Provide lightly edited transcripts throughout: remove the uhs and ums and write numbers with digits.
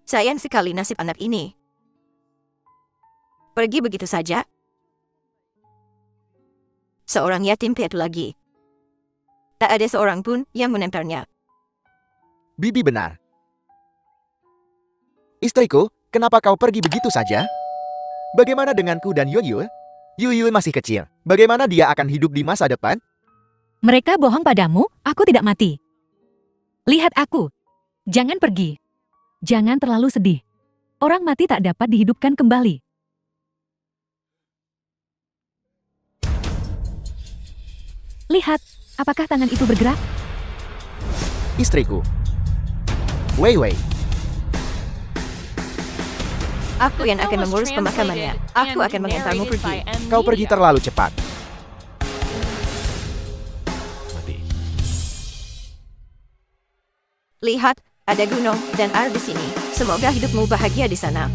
Sayang sekali nasib anak ini. Pergi begitu saja. Seorang yatim piatu lagi. Tak ada seorang pun yang menemparnya. Bibi benar. Istriku, kenapa kau pergi begitu saja? Bagaimana denganku dan Yuyul? Yuyul masih kecil. Bagaimana dia akan hidup di masa depan? Mereka bohong padamu, aku tidak mati. Lihat aku. Jangan pergi. Jangan terlalu sedih. Orang mati tak dapat dihidupkan kembali. Lihat, apakah tangan itu bergerak? Istriku. Wei Wei. Aku yang akan mengurus pemakamannya. Aku akan mengantarmu pergi. Kau pergi terlalu cepat. Mati. Lihat, ada gunung dan air di sini. Semoga hidupmu bahagia di sana.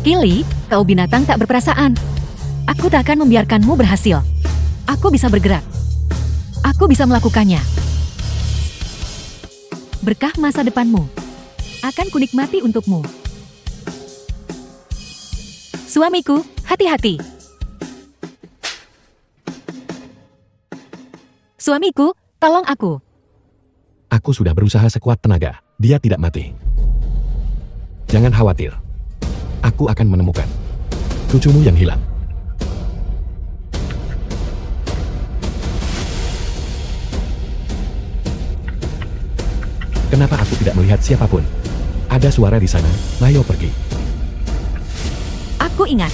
Kili, kau binatang tak berperasaan. Aku tak akan membiarkanmu berhasil. Aku bisa bergerak. Aku bisa melakukannya. Berkah masa depanmu. Akan kunikmati untukmu. Suamiku, hati-hati. Suamiku, tolong aku. Aku sudah berusaha sekuat tenaga. Dia tidak mati. Jangan khawatir. Aku akan menemukan cucumu yang hilang. Kenapa aku tidak melihat siapapun? Ada suara di sana. Ayo pergi. Aku ingat.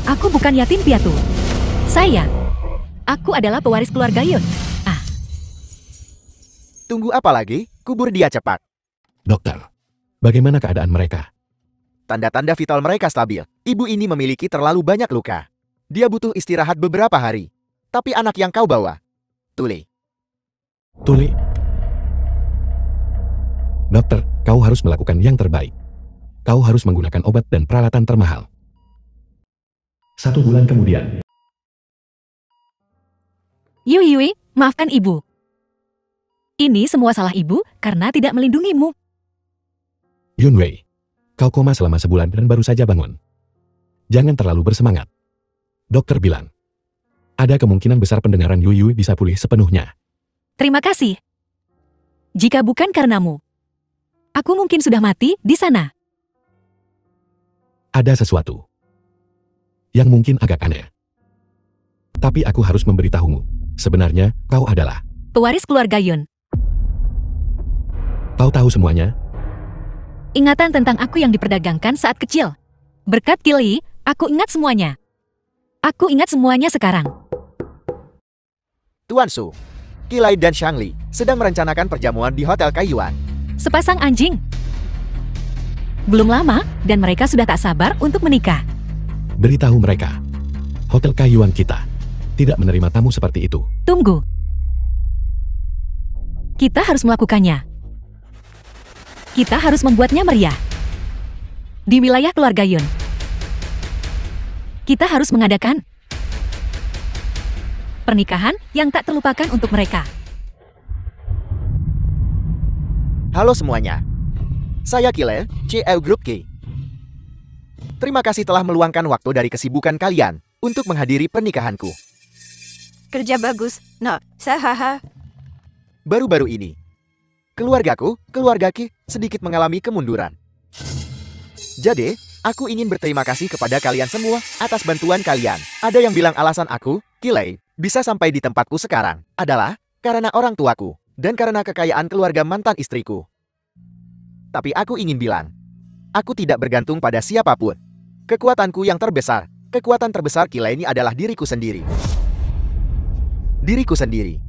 Aku bukan yatim piatu. Aku adalah pewaris keluarga Yun. Tunggu apa lagi? Kubur dia cepat. Dokter, bagaimana keadaan mereka? Tanda-tanda vital mereka stabil. Ibu ini memiliki terlalu banyak luka. Dia butuh istirahat beberapa hari. Tapi anak yang kau bawa, Tuli. Tuli. Dokter, kau harus melakukan yang terbaik. Kau harus menggunakan obat dan peralatan termahal. 1 bulan kemudian. Yui, maafkan ibu. Ini semua salah ibu karena tidak melindungimu. Yunwei, kau koma selama sebulan dan baru saja bangun. Jangan terlalu bersemangat. Dokter bilang, ada kemungkinan besar pendengaran Yui bisa pulih sepenuhnya. Terima kasih. Jika bukan karenamu, aku mungkin sudah mati di sana. Ada sesuatu yang mungkin agak aneh. Tapi aku harus memberitahumu. Sebenarnya, kau adalah Pewaris keluarga Yun. Kau tahu semuanya? Ingatan tentang aku yang diperdagangkan saat kecil. Berkat Kili, aku ingat semuanya. Aku ingat semuanya sekarang. Tuan Su, Kilai dan Shangli sedang merencanakan perjamuan di Hotel Kaiyuan. Sepasang anjing. Belum lama, dan mereka sudah tak sabar untuk menikah. Beritahu mereka. Hotel Kaiyuan kita tidak menerima tamu seperti itu. Tunggu. Kita harus melakukannya. Kita harus membuatnya meriah. Di wilayah keluarga Yun. Kita harus mengadakan pernikahan yang tak terlupakan untuk mereka. Halo semuanya. Saya Kile, CL Group K. Terima kasih telah meluangkan waktu dari kesibukan kalian untuk menghadiri pernikahanku. Kerja bagus, nak. Sahaha. Baru-baru ini, keluarga Ki, sedikit mengalami kemunduran. Jadi, aku ingin berterima kasih kepada kalian semua atas bantuan kalian. Ada yang bilang alasan aku, Kilei, bisa sampai di tempatku sekarang adalah karena orang tuaku dan karena kekayaan keluarga mantan istriku. Tapi aku ingin bilang, aku tidak bergantung pada siapapun. Kekuatan terbesar Kilei ini adalah diriku sendiri. Diriku sendiri.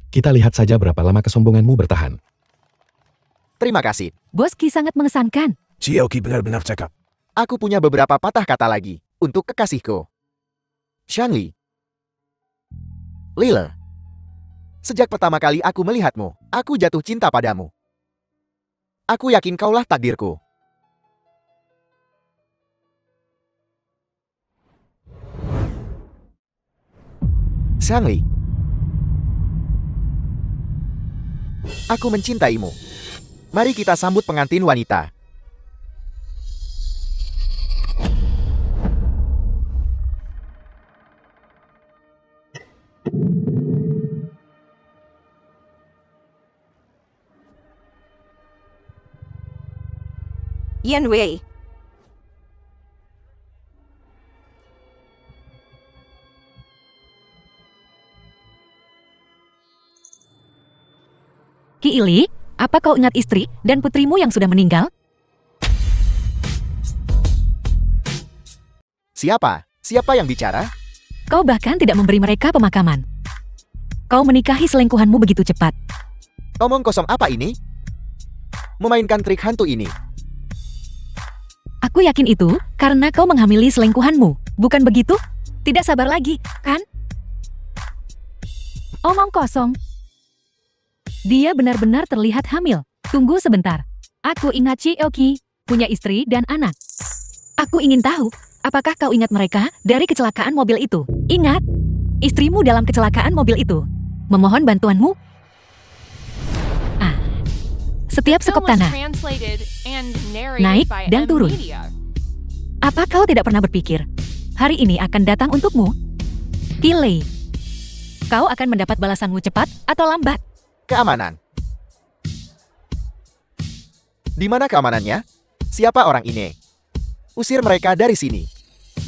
Kita lihat saja berapa lama kesombonganmu bertahan. Terima kasih. Bos Ki sangat mengesankan. Sioki benar-benar cakap. Aku punya beberapa patah kata lagi untuk kekasihku. Shangli. Lila. Sejak pertama kali aku melihatmu, aku jatuh cinta padamu. Aku yakin kaulah takdirku. Shangli. Aku mencintaimu. Mari kita sambut pengantin wanita. Yan Wei. Ki Ili, apa kau ingat istri dan putrimu yang sudah meninggal? Siapa? Siapa yang bicara? Kau bahkan tidak memberi mereka pemakaman. Kau menikahi selingkuhanmu begitu cepat. Omong kosong apa ini? Memainkan trik hantu ini. Aku yakin itu karena kau menghamili selingkuhanmu, bukan begitu? Tidak sabar lagi, kan? Omong kosong. Dia benar-benar terlihat hamil. Tunggu sebentar. Aku ingat Chioki, punya istri dan anak. Aku ingin tahu, apakah kau ingat mereka dari kecelakaan mobil itu? Ingat, istrimu dalam kecelakaan mobil itu. Memohon bantuanmu. Setiap sekop tanah naik dan turun. Apa kau tidak pernah berpikir, hari ini akan datang untukmu? Pilih. Kau akan mendapat balasanmu cepat atau lambat. Keamanan. Di mana keamanannya? Siapa orang ini? Usir mereka dari sini.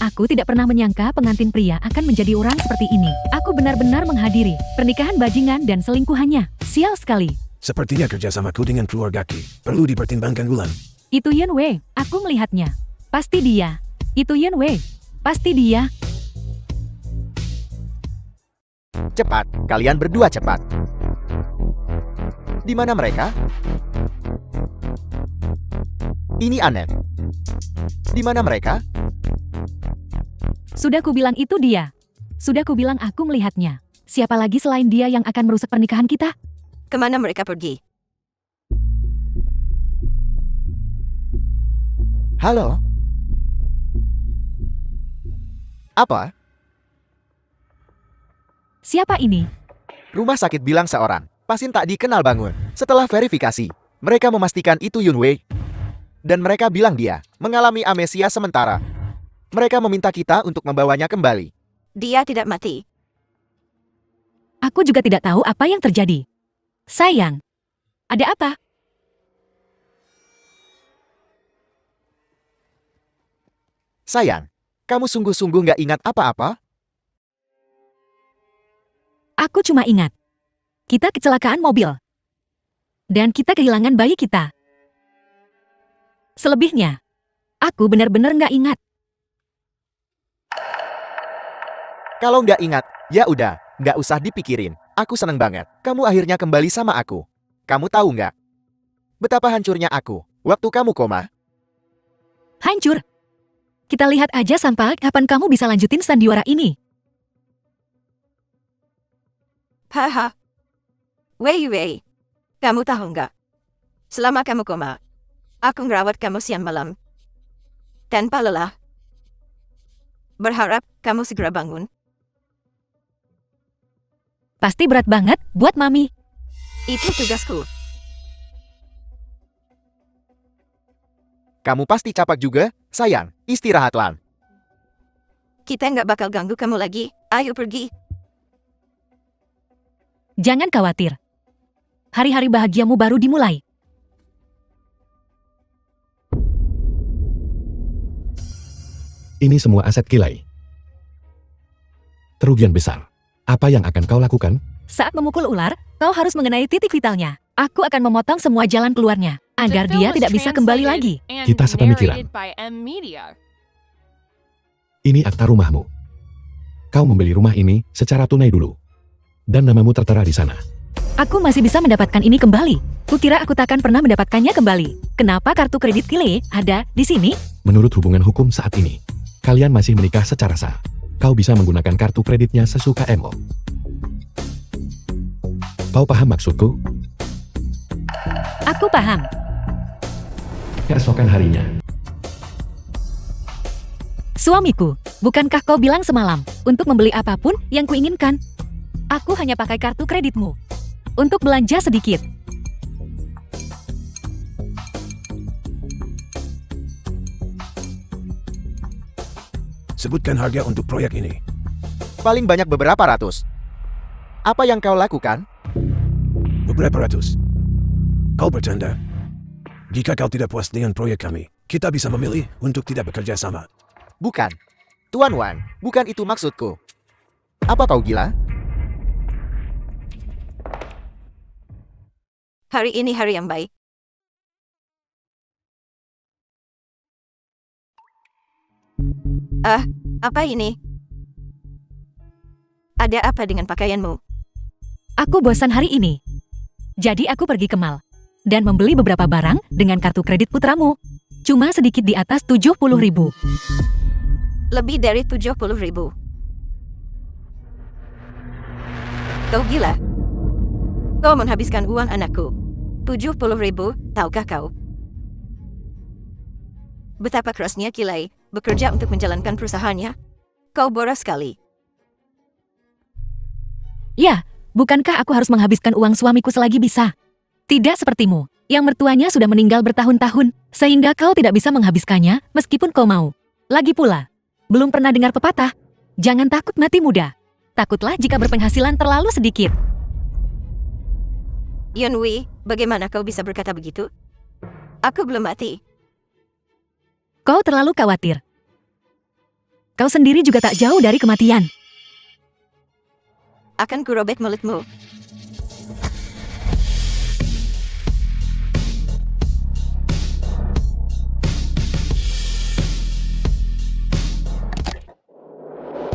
Aku tidak pernah menyangka pengantin pria akan menjadi orang seperti ini. Aku benar-benar menghadiri pernikahan bajingan dan selingkuhannya. Sial sekali. Sepertinya kerjasamaku dengan keluargaku perlu dipertimbangkan ulang. Itu Yan Wei. Aku melihatnya. Pasti dia. Itu Yan Wei. Pasti dia. Cepat, kalian berdua cepat. Di mana mereka? Ini aneh. Di mana mereka? Sudah kubilang itu dia. Sudah kubilang aku melihatnya. Siapa lagi selain dia yang akan merusak pernikahan kita? Kemana mereka pergi? Halo? Apa? Siapa ini? Rumah sakit bilang seorang pasien tak dikenal bangun. Setelah verifikasi, mereka memastikan itu Yun Wei. Dan mereka bilang dia mengalami amnesia sementara. Mereka meminta kita untuk membawanya kembali. Dia tidak mati. Aku juga tidak tahu apa yang terjadi. Sayang, ada apa? Sayang, kamu sungguh-sungguh nggak ingat apa-apa? Aku cuma ingat. Kita kecelakaan mobil. Dan kita kehilangan bayi kita. Selebihnya, aku benar-benar nggak ingat. Kalau nggak ingat, ya udah, nggak usah dipikirin. Aku seneng banget. Kamu akhirnya kembali sama aku. Kamu tahu nggak? Betapa hancurnya aku waktu kamu koma. Hancur. Kita lihat aja sampai kapan kamu bisa lanjutin sandiwara ini. Haha. Wei. Kamu tahu nggak? Selama kamu koma, aku ngerawat kamu siang malam. Tanpa lelah. Berharap kamu segera bangun. Pasti berat banget buat Mami. Itu tugasku. Kamu pasti capek juga, sayang. Istirahatlah. Kita nggak bakal ganggu kamu lagi. Ayo pergi. Jangan khawatir. Hari-hari bahagiamu baru dimulai. Ini semua aset Kilai. Kerugian besar. Apa yang akan kau lakukan? Saat memukul ular, kau harus mengenai titik vitalnya. Aku akan memotong semua jalan keluarnya, agar dia tidak bisa kembali lagi. Kita sepemikiran. Ini akta rumahmu. Kau membeli rumah ini secara tunai dulu. Dan namamu tertera di sana. Aku masih bisa mendapatkan ini kembali. Kukira aku takkan pernah mendapatkannya kembali. Kenapa kartu kredit Kile ada di sini? Menurut hubungan hukum saat ini, kalian masih menikah secara sah. Kau bisa menggunakan kartu kreditnya sesuka Mo. Kau paham maksudku? Aku paham. Keesokan harinya. Suamiku, bukankah kau bilang semalam untuk membeli apapun yang kuinginkan? Aku hanya pakai kartu kreditmu. Untuk belanja sedikit. Sebutkan harga untuk proyek ini. Paling banyak beberapa ratus. Apa yang kau lakukan? Beberapa ratus. Kau bercanda. Jika kau tidak puas dengan proyek kami, kita bisa memilih untuk tidak bekerja sama. Bukan. Tuan Wan, bukan itu maksudku. Apa kau gila? Hari ini hari yang baik. Apa ini? Ada apa dengan pakaianmu? Aku bosan hari ini. Jadi aku pergi ke mall dan membeli beberapa barang dengan kartu kredit putramu. Cuma sedikit di atas 70.000. Lebih dari 70.000. Kau gila? Kau menghabiskan uang anakku. 70.000, tahukah kau? Betapa kerasnya Kilai bekerja untuk menjalankan perusahaannya. Kau boros sekali. Ya, bukankah aku harus menghabiskan uang suamiku selagi bisa? Tidak sepertimu, yang mertuanya sudah meninggal bertahun-tahun, sehingga kau tidak bisa menghabiskannya meskipun kau mau. Lagi pula, belum pernah dengar pepatah, jangan takut mati muda. Takutlah jika berpenghasilan terlalu sedikit. Yunwei, bagaimana kau bisa berkata begitu? Aku belum mati. Kau terlalu khawatir. Kau sendiri juga tak jauh dari kematian. Akan kurobek mulutmu.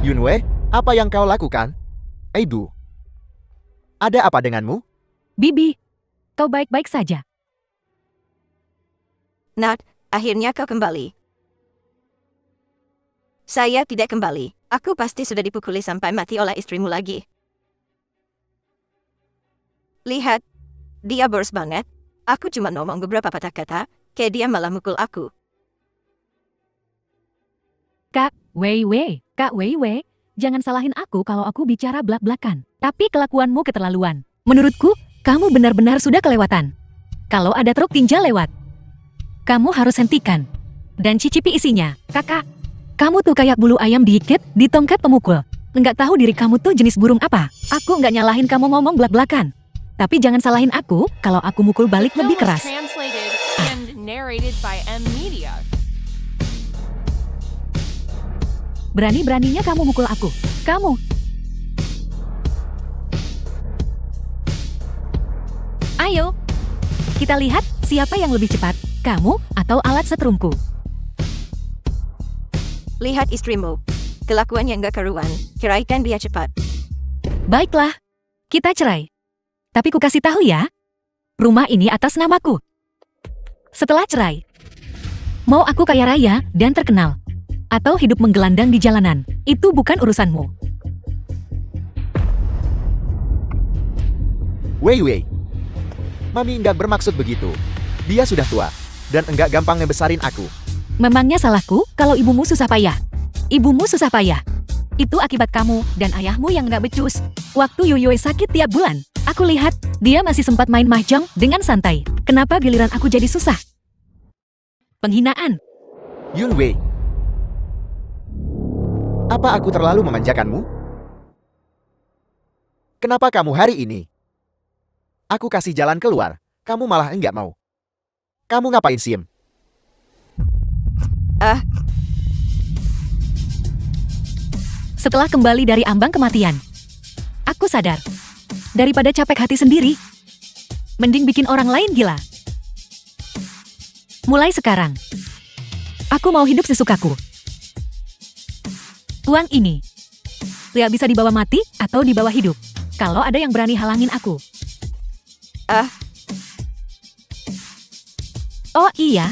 Yunwei, apa yang kau lakukan? Ibu, ada apa denganmu? Bibi, kau baik-baik saja. Nat, akhirnya kau kembali. Saya tidak kembali. Aku pasti sudah dipukuli sampai mati oleh istrimu lagi. Lihat, dia boros banget. Aku cuma ngomong beberapa patah kata, kayak dia malah mukul aku. Kak Wei, jangan salahin aku kalau aku bicara blak-blakan. Tapi kelakuanmu keterlaluan. Menurutku, kamu benar-benar sudah kelewatan. Kalau ada truk tinja lewat, kamu harus hentikan dan cicipi isinya. Kakak, kamu tuh kayak bulu ayam diikat di tongkat pemukul. Nggak tahu diri kamu tuh jenis burung apa. Aku nggak nyalahin kamu ngomong blak-blakan. Tapi jangan salahin aku kalau aku mukul balik lebih keras. Translated and narrated by M Media. Berani-beraninya kamu mukul aku. Kamu. Ayo, kita lihat siapa yang lebih cepat, kamu atau alat setrumku. Lihat istrimu. Kelakuan yang gak karuan. Ceraikan dia cepat. Baiklah, kita cerai. Tapi ku kasih tahu ya, rumah ini atas namaku. Setelah cerai, mau aku kaya raya dan terkenal, atau hidup menggelandang di jalanan, itu bukan urusanmu. Wei, Mami enggak bermaksud begitu. Dia sudah tua, dan enggak gampang ngebesarin aku. Memangnya salahku kalau ibumu susah payah? Ibumu susah payah. Itu akibat kamu dan ayahmu yang nggak becus. Waktu Yuyoi sakit tiap bulan, aku lihat dia masih sempat main mahjong dengan santai. Kenapa giliran aku jadi susah? Penghinaan. Yunwei, apa aku terlalu memanjakanmu? Kenapa kamu hari ini? Aku kasih jalan keluar, kamu malah enggak mau. Kamu ngapain siem? Setelah kembali dari ambang kematian, aku sadar, daripada capek hati sendiri, mending bikin orang lain gila. Mulai sekarang, aku mau hidup sesukaku. Uang ini, tidak bisa dibawa mati atau dibawa hidup. Kalau ada yang berani halangin aku. Oh iya,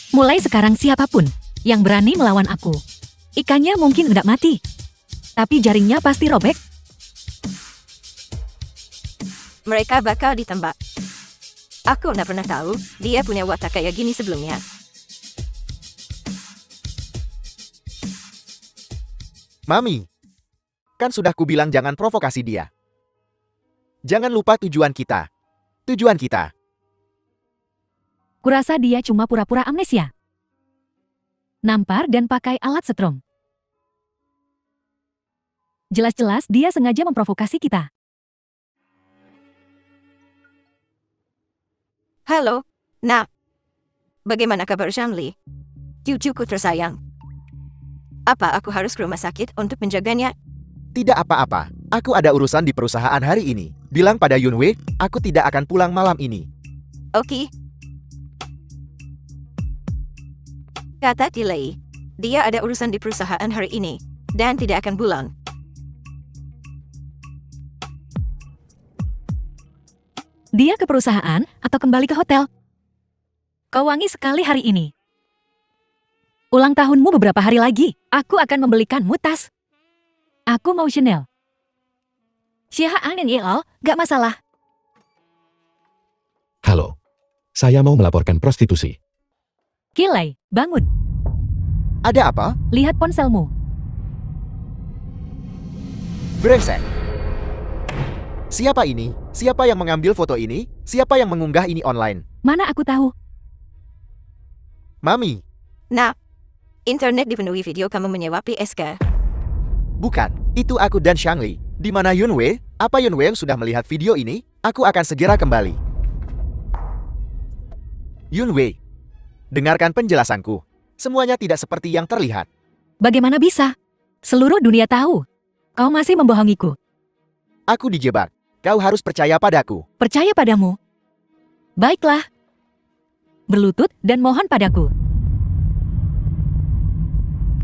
mulai sekarang siapapun yang berani melawan aku, ikannya mungkin nggak mati, tapi jaringnya pasti robek. Mereka bakal ditembak. Aku nggak pernah tahu dia punya watak kayak gini sebelumnya. Mami, kan sudah kubilang jangan provokasi dia. Jangan lupa tujuan kita. Tujuan kita. Kurasa dia cuma pura-pura amnesia. nampar dan pakai alat setrum. Jelas-jelas dia sengaja memprovokasi kita. Halo, nak. Bagaimana kabar Shanli? Cucuku tersayang. Apa aku harus ke rumah sakit untuk menjaganya? Tidak apa-apa, aku ada urusan di perusahaan hari ini. Bilang pada Yunwei, aku tidak akan pulang malam ini. Oke. Kata Tilei, dia ada urusan di perusahaan hari ini, dan tidak akan pulang. Dia ke perusahaan atau kembali ke hotel? Kau wangi sekali hari ini. Ulang tahunmu beberapa hari lagi. Aku akan membelikanmu tas. Aku mau Chanel. Siahaan NIL, gak masalah. Halo. Saya mau melaporkan prostitusi. Kilei, bangun. Ada apa? Lihat ponselmu. Brengsek. Siapa ini? Siapa yang mengambil foto ini? Siapa yang mengunggah ini online? Mana aku tahu? Mami, Nak, internet dipenuhi video kamu menyewa PSK. bukan. Itu aku dan Shangli. Di mana Yunwei? Apa Yunwei yang sudah melihat video ini? Aku akan segera kembali. Yunwei, dengarkan penjelasanku. Semuanya tidak seperti yang terlihat. Bagaimana bisa? Seluruh dunia tahu. Kau masih membohongiku. Aku dijebak. Kau harus percaya padaku. Percaya padamu. Baiklah. Berlutut dan mohon padaku.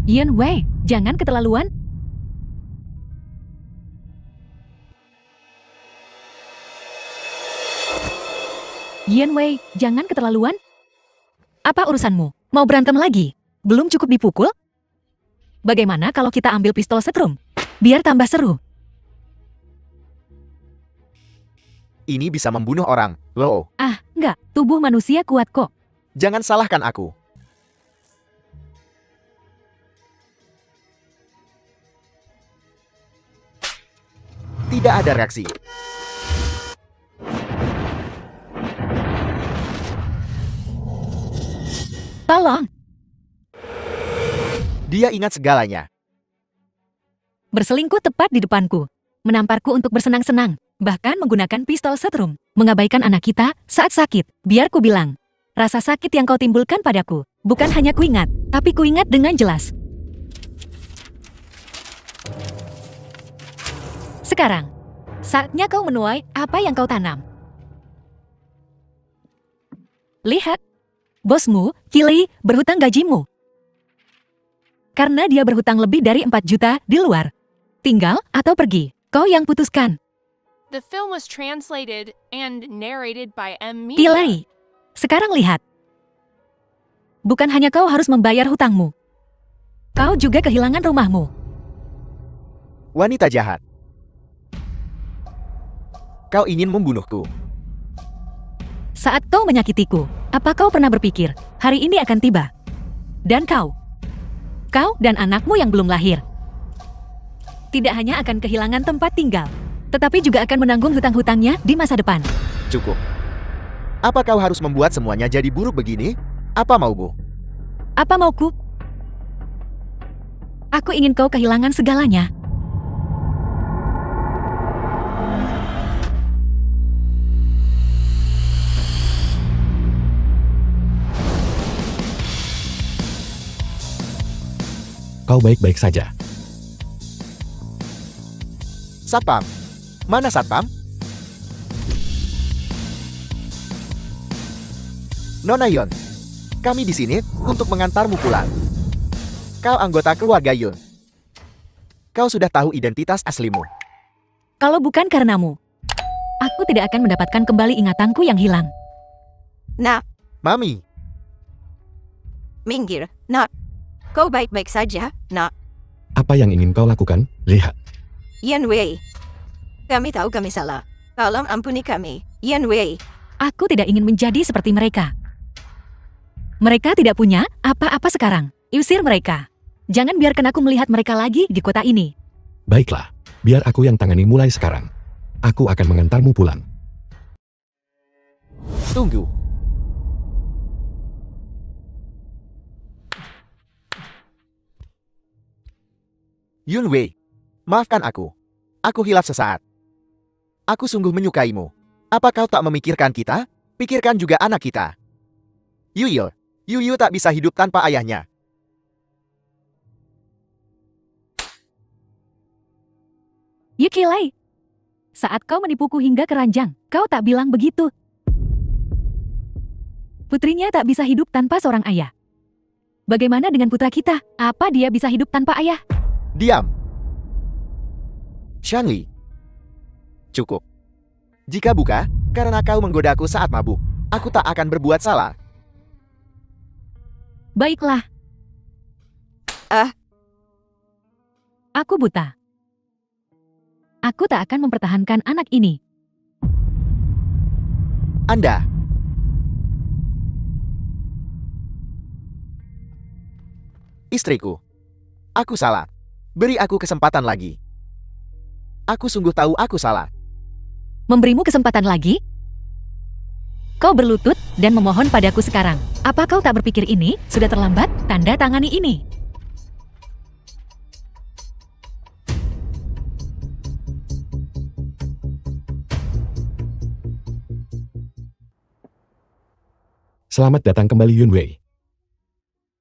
Yunwei, jangan keterlaluan. Yunwei, jangan keterlaluan. Apa urusanmu? Mau berantem lagi? Belum cukup dipukul? Bagaimana kalau kita ambil pistol setrum? Biar tambah seru. Ini bisa membunuh orang. Loh, Ah, enggak. Tubuh manusia kuat kok. jangan salahkan aku. Tidak ada reaksi. Tolong. Dia ingat segalanya. Berselingkuh tepat di depanku. Menamparku untuk bersenang-senang. Bahkan menggunakan pistol setrum. Mengabaikan anak kita saat sakit. Biar ku bilang. Rasa sakit yang kau timbulkan padaku. Bukan hanya kuingat. Tapi kuingat dengan jelas. Sekarang. Saatnya kau menuai apa yang kau tanam. Lihat. Bosmu, Kilei, berhutang gajimu. Karena dia berhutang lebih dari 4 juta di luar. Tinggal atau pergi. Kau yang putuskan. The film was translated and narrated by M. Media. Kilei. Sekarang lihat. Bukan hanya kau harus membayar hutangmu. Kau juga kehilangan rumahmu. Wanita jahat. Kau ingin membunuhku. Saat kau menyakitiku, apa kau pernah berpikir, hari ini akan tiba? Dan kau dan anakmu yang belum lahir, tidak hanya akan kehilangan tempat tinggal, tetapi juga akan menanggung hutang-hutangnya di masa depan. Cukup. Apa kau harus membuat semuanya jadi buruk begini? Apa maumu? Apa mauku? Aku ingin kau kehilangan segalanya. Kau baik-baik saja. Satpam. Mana Satpam? Nona Yon, kami di sini untuk mengantarmu pulang. Kau anggota keluarga Yun. Kau sudah tahu identitas aslimu. Kalau bukan karenamu, aku tidak akan mendapatkan kembali ingatanku yang hilang. Nak, Mami, minggir. Nak, kau baik-baik saja, nak. Apa yang ingin kau lakukan? Lihat. Yunwei. Kami tahu kami salah. Tolong ampuni kami, Yunwei. Aku tidak ingin menjadi seperti mereka. Mereka tidak punya apa-apa sekarang. Usir mereka. Jangan biarkan aku melihat mereka lagi di kota ini. Baiklah, biar aku yang tangani mulai sekarang. Aku akan mengantarmu pulang. tunggu. Yunwei, maafkan aku. Aku hilaf sesaat. Aku sungguh menyukaimu. Apa kau tak memikirkan kita? Pikirkan juga anak kita. Yuyu, Yuyu tak bisa hidup tanpa ayahnya. Yukilai. Saat kau menipuku hingga keranjang, kau tak bilang begitu. Putrinya tak bisa hidup tanpa seorang ayah. Bagaimana dengan putra kita? Apa dia bisa hidup tanpa ayah? Diam. Shanli. Cukup. Jika buka, karena kau menggodaku saat mabuk, aku tak akan berbuat salah. Baiklah. Aku buta. Aku tak akan mempertahankan anak ini. Anda. Istriku. Aku salah. Beri aku kesempatan lagi. Aku sungguh tahu aku salah. Memberimu kesempatan lagi? Kau berlutut dan memohon padaku sekarang. Apa kau tak berpikir ini sudah terlambat? Tanda tangani ini. Selamat datang kembali Yunwei.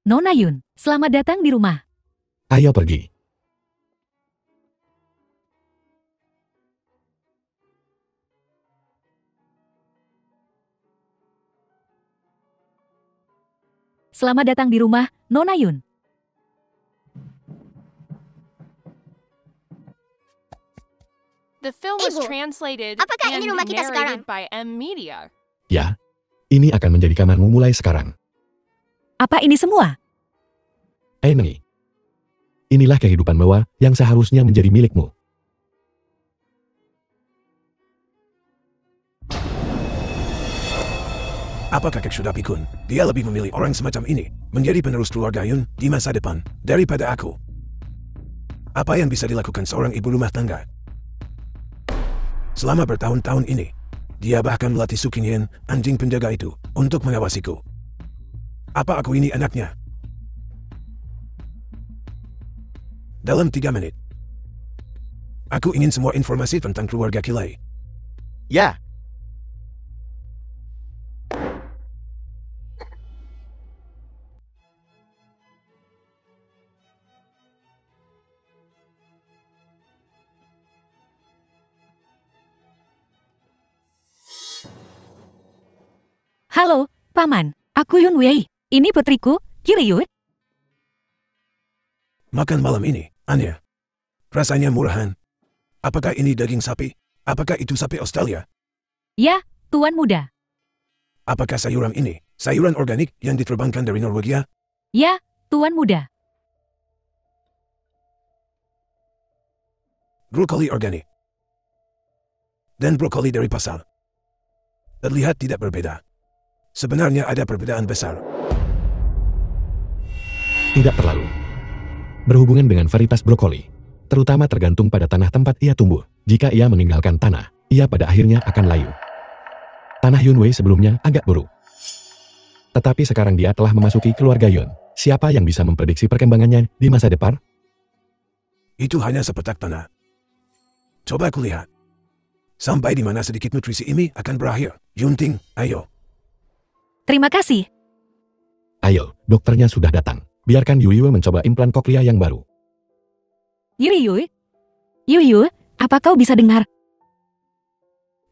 Nona Yun, selamat datang di rumah. Ayo pergi. Selamat datang di rumah, Nona Yun. The film was Ibu, translated apakah and ini rumah kita sekarang? narrated by M Media. Ya, ini akan menjadi kamarmu mulai sekarang. Apa ini semua? Eni. Inilah kehidupan mewah yang seharusnya menjadi milikmu. Apakah kakek sudah pikun? Dia lebih memilih orang semacam ini menjadi penerus keluarga Yun di masa depan daripada aku. Apa yang bisa dilakukan seorang ibu rumah tangga? Selama bertahun-tahun ini, dia bahkan melatih Sukinyen, anjing penjaga itu, untuk mengawasiku. Apa aku ini anaknya? Dalam 3 menit, aku ingin semua informasi tentang keluarga Kilai. Ya. Halo, Paman. Aku Yun Wei. Ini putriku, Kiryu. Makan malam ini, Anya. Rasanya murahan. Apakah ini daging sapi? Apakah itu sapi Australia? Ya, Tuan Muda. Apakah sayuran ini sayuran organik yang diterbangkan dari Norwegia? Ya, Tuan Muda. Brokoli organik. Dan brokoli dari pasar. Terlihat tidak berbeda. Sebenarnya ada perbedaan besar. Tidak terlalu. Berhubungan dengan varietas brokoli, terutama tergantung pada tanah tempat ia tumbuh. Jika ia meninggalkan tanah, ia pada akhirnya akan layu. Tanah Yunwei sebelumnya agak buruk. Tetapi sekarang dia telah memasuki keluarga Yun. Siapa yang bisa memprediksi perkembangannya di masa depan? Itu hanya sepetak tanah. Coba aku lihat. Sampai di mana sedikit nutrisi ini akan berakhir. Yunting, ayo. Terima kasih. Ayo, dokternya sudah datang. Biarkan Yuyu mencoba implan koklia yang baru. Yuyu? Yuyu, apa kau bisa dengar?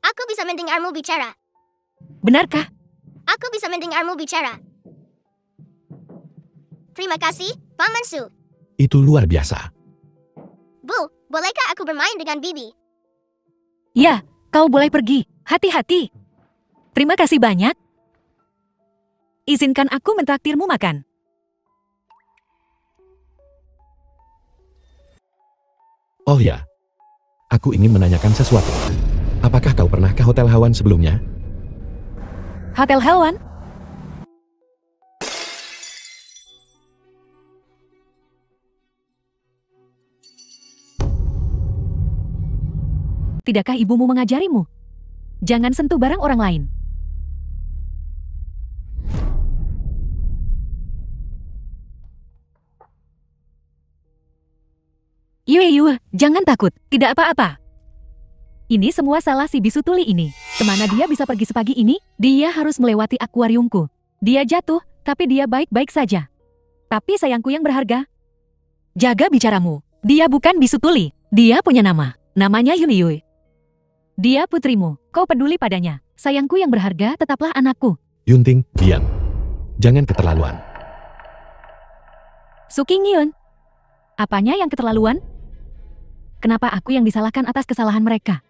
Aku bisa mendengarmu bicara. Benarkah? Aku bisa mendengarmu bicara. Terima kasih, Paman Su. Itu luar biasa. Bu, bolehkah aku bermain dengan Bibi? Ya, kau boleh pergi. Hati-hati. Terima kasih banyak. Izinkan aku mentraktirmu makan. Oh ya, aku ingin menanyakan sesuatu. Apakah kau pernah ke Hotel Hawan sebelumnya? Hotel Helwan? Tidakkah ibumu mengajarimu? Jangan sentuh barang orang lain. Yu, jangan takut, tidak apa-apa. Ini semua salah si bisu tuli ini. Kemana dia bisa pergi sepagi ini? Dia harus melewati akuariumku. Dia jatuh, tapi dia baik-baik saja. Tapi sayangku yang berharga. Jaga bicaramu. Dia bukan bisu tuli. Dia punya nama. Namanya Yun. Dia putrimu. Kau peduli padanya. Sayangku yang berharga tetaplah anakku. Yunting, diam. Jangan keterlaluan. Suking Yun. Apanya yang keterlaluan? Kenapa aku yang disalahkan atas kesalahan mereka?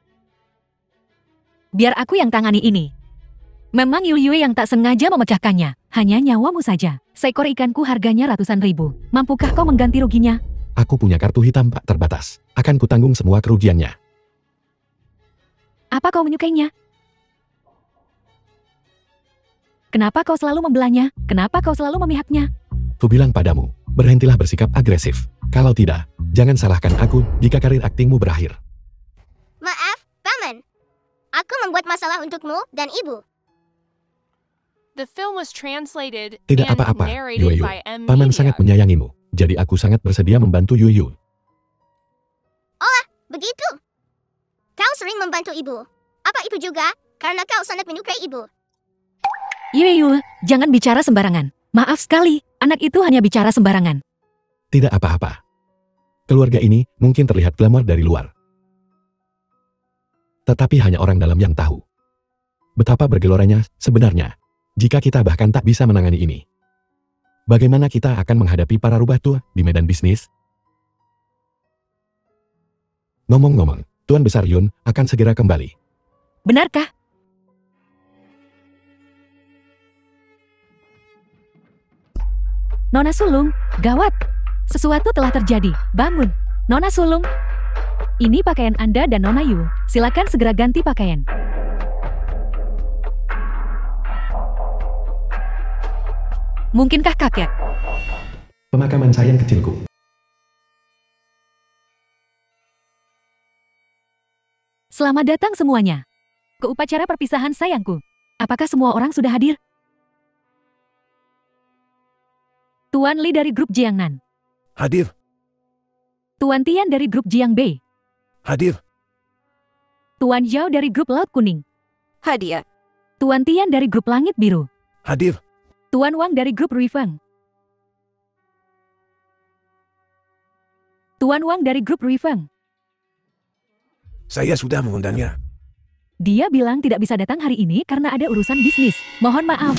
Biar aku yang tangani ini. Memang Yu yang tak sengaja memecahkannya. Hanya nyawamu saja. Seekor ikanku harganya ratusan ribu. Mampukah kau mengganti ruginya? Aku punya kartu hitam tak terbatas. Akan kutanggung semua kerugiannya. Apa kau menyukainya? Kenapa kau selalu membelanya? Kenapa kau selalu memihaknya? Kubilang padamu, berhentilah bersikap agresif. Kalau tidak, jangan salahkan aku jika karir aktingmu berakhir. Maaf, Paman. Aku membuat masalah untukmu dan ibu. The film was translated Tidak and apa-apa, narrated Yu. by M. Paman Media. sangat menyayangimu. Jadi aku sangat bersedia membantu Yu. Begitu. Kau sering membantu ibu. Apa itu juga? Karena kau sangat menyukai ibu. Yu, jangan bicara sembarangan. Maaf sekali, anak itu hanya bicara sembarangan. Tidak apa-apa. Keluarga ini mungkin terlihat glamor dari luar. Tetapi hanya orang dalam yang tahu. Betapa bergeloranya sebenarnya. Jika kita bahkan tak bisa menangani ini. Bagaimana kita akan menghadapi para rubah tua di medan bisnis? Ngomong-ngomong, Tuan Besar Yun akan segera kembali. Benarkah? Nona Sulung, gawat. Sesuatu telah terjadi. Bangun. Nona Sulung. Ini pakaian Anda dan Nona Yu. Silakan segera ganti pakaian. Mungkinkah kakek? Pemakaman sayang kecilku. Selamat datang semuanya. Ke upacara perpisahan sayangku. Apakah semua orang sudah hadir? Tuan Li dari grup Jiangnan. Hadir, Tuan Tian dari grup Jiang Bei. hadir, Tuan Zhao dari grup Laut Kuning. Hadiah. Tuan Tian dari grup Langit Biru. hadir. Tuan Wang dari grup Ruifeng. Tuan Wang dari grup Ruifeng. Saya sudah mengundangnya. Dia bilang tidak bisa datang hari ini karena ada urusan bisnis. Mohon maaf.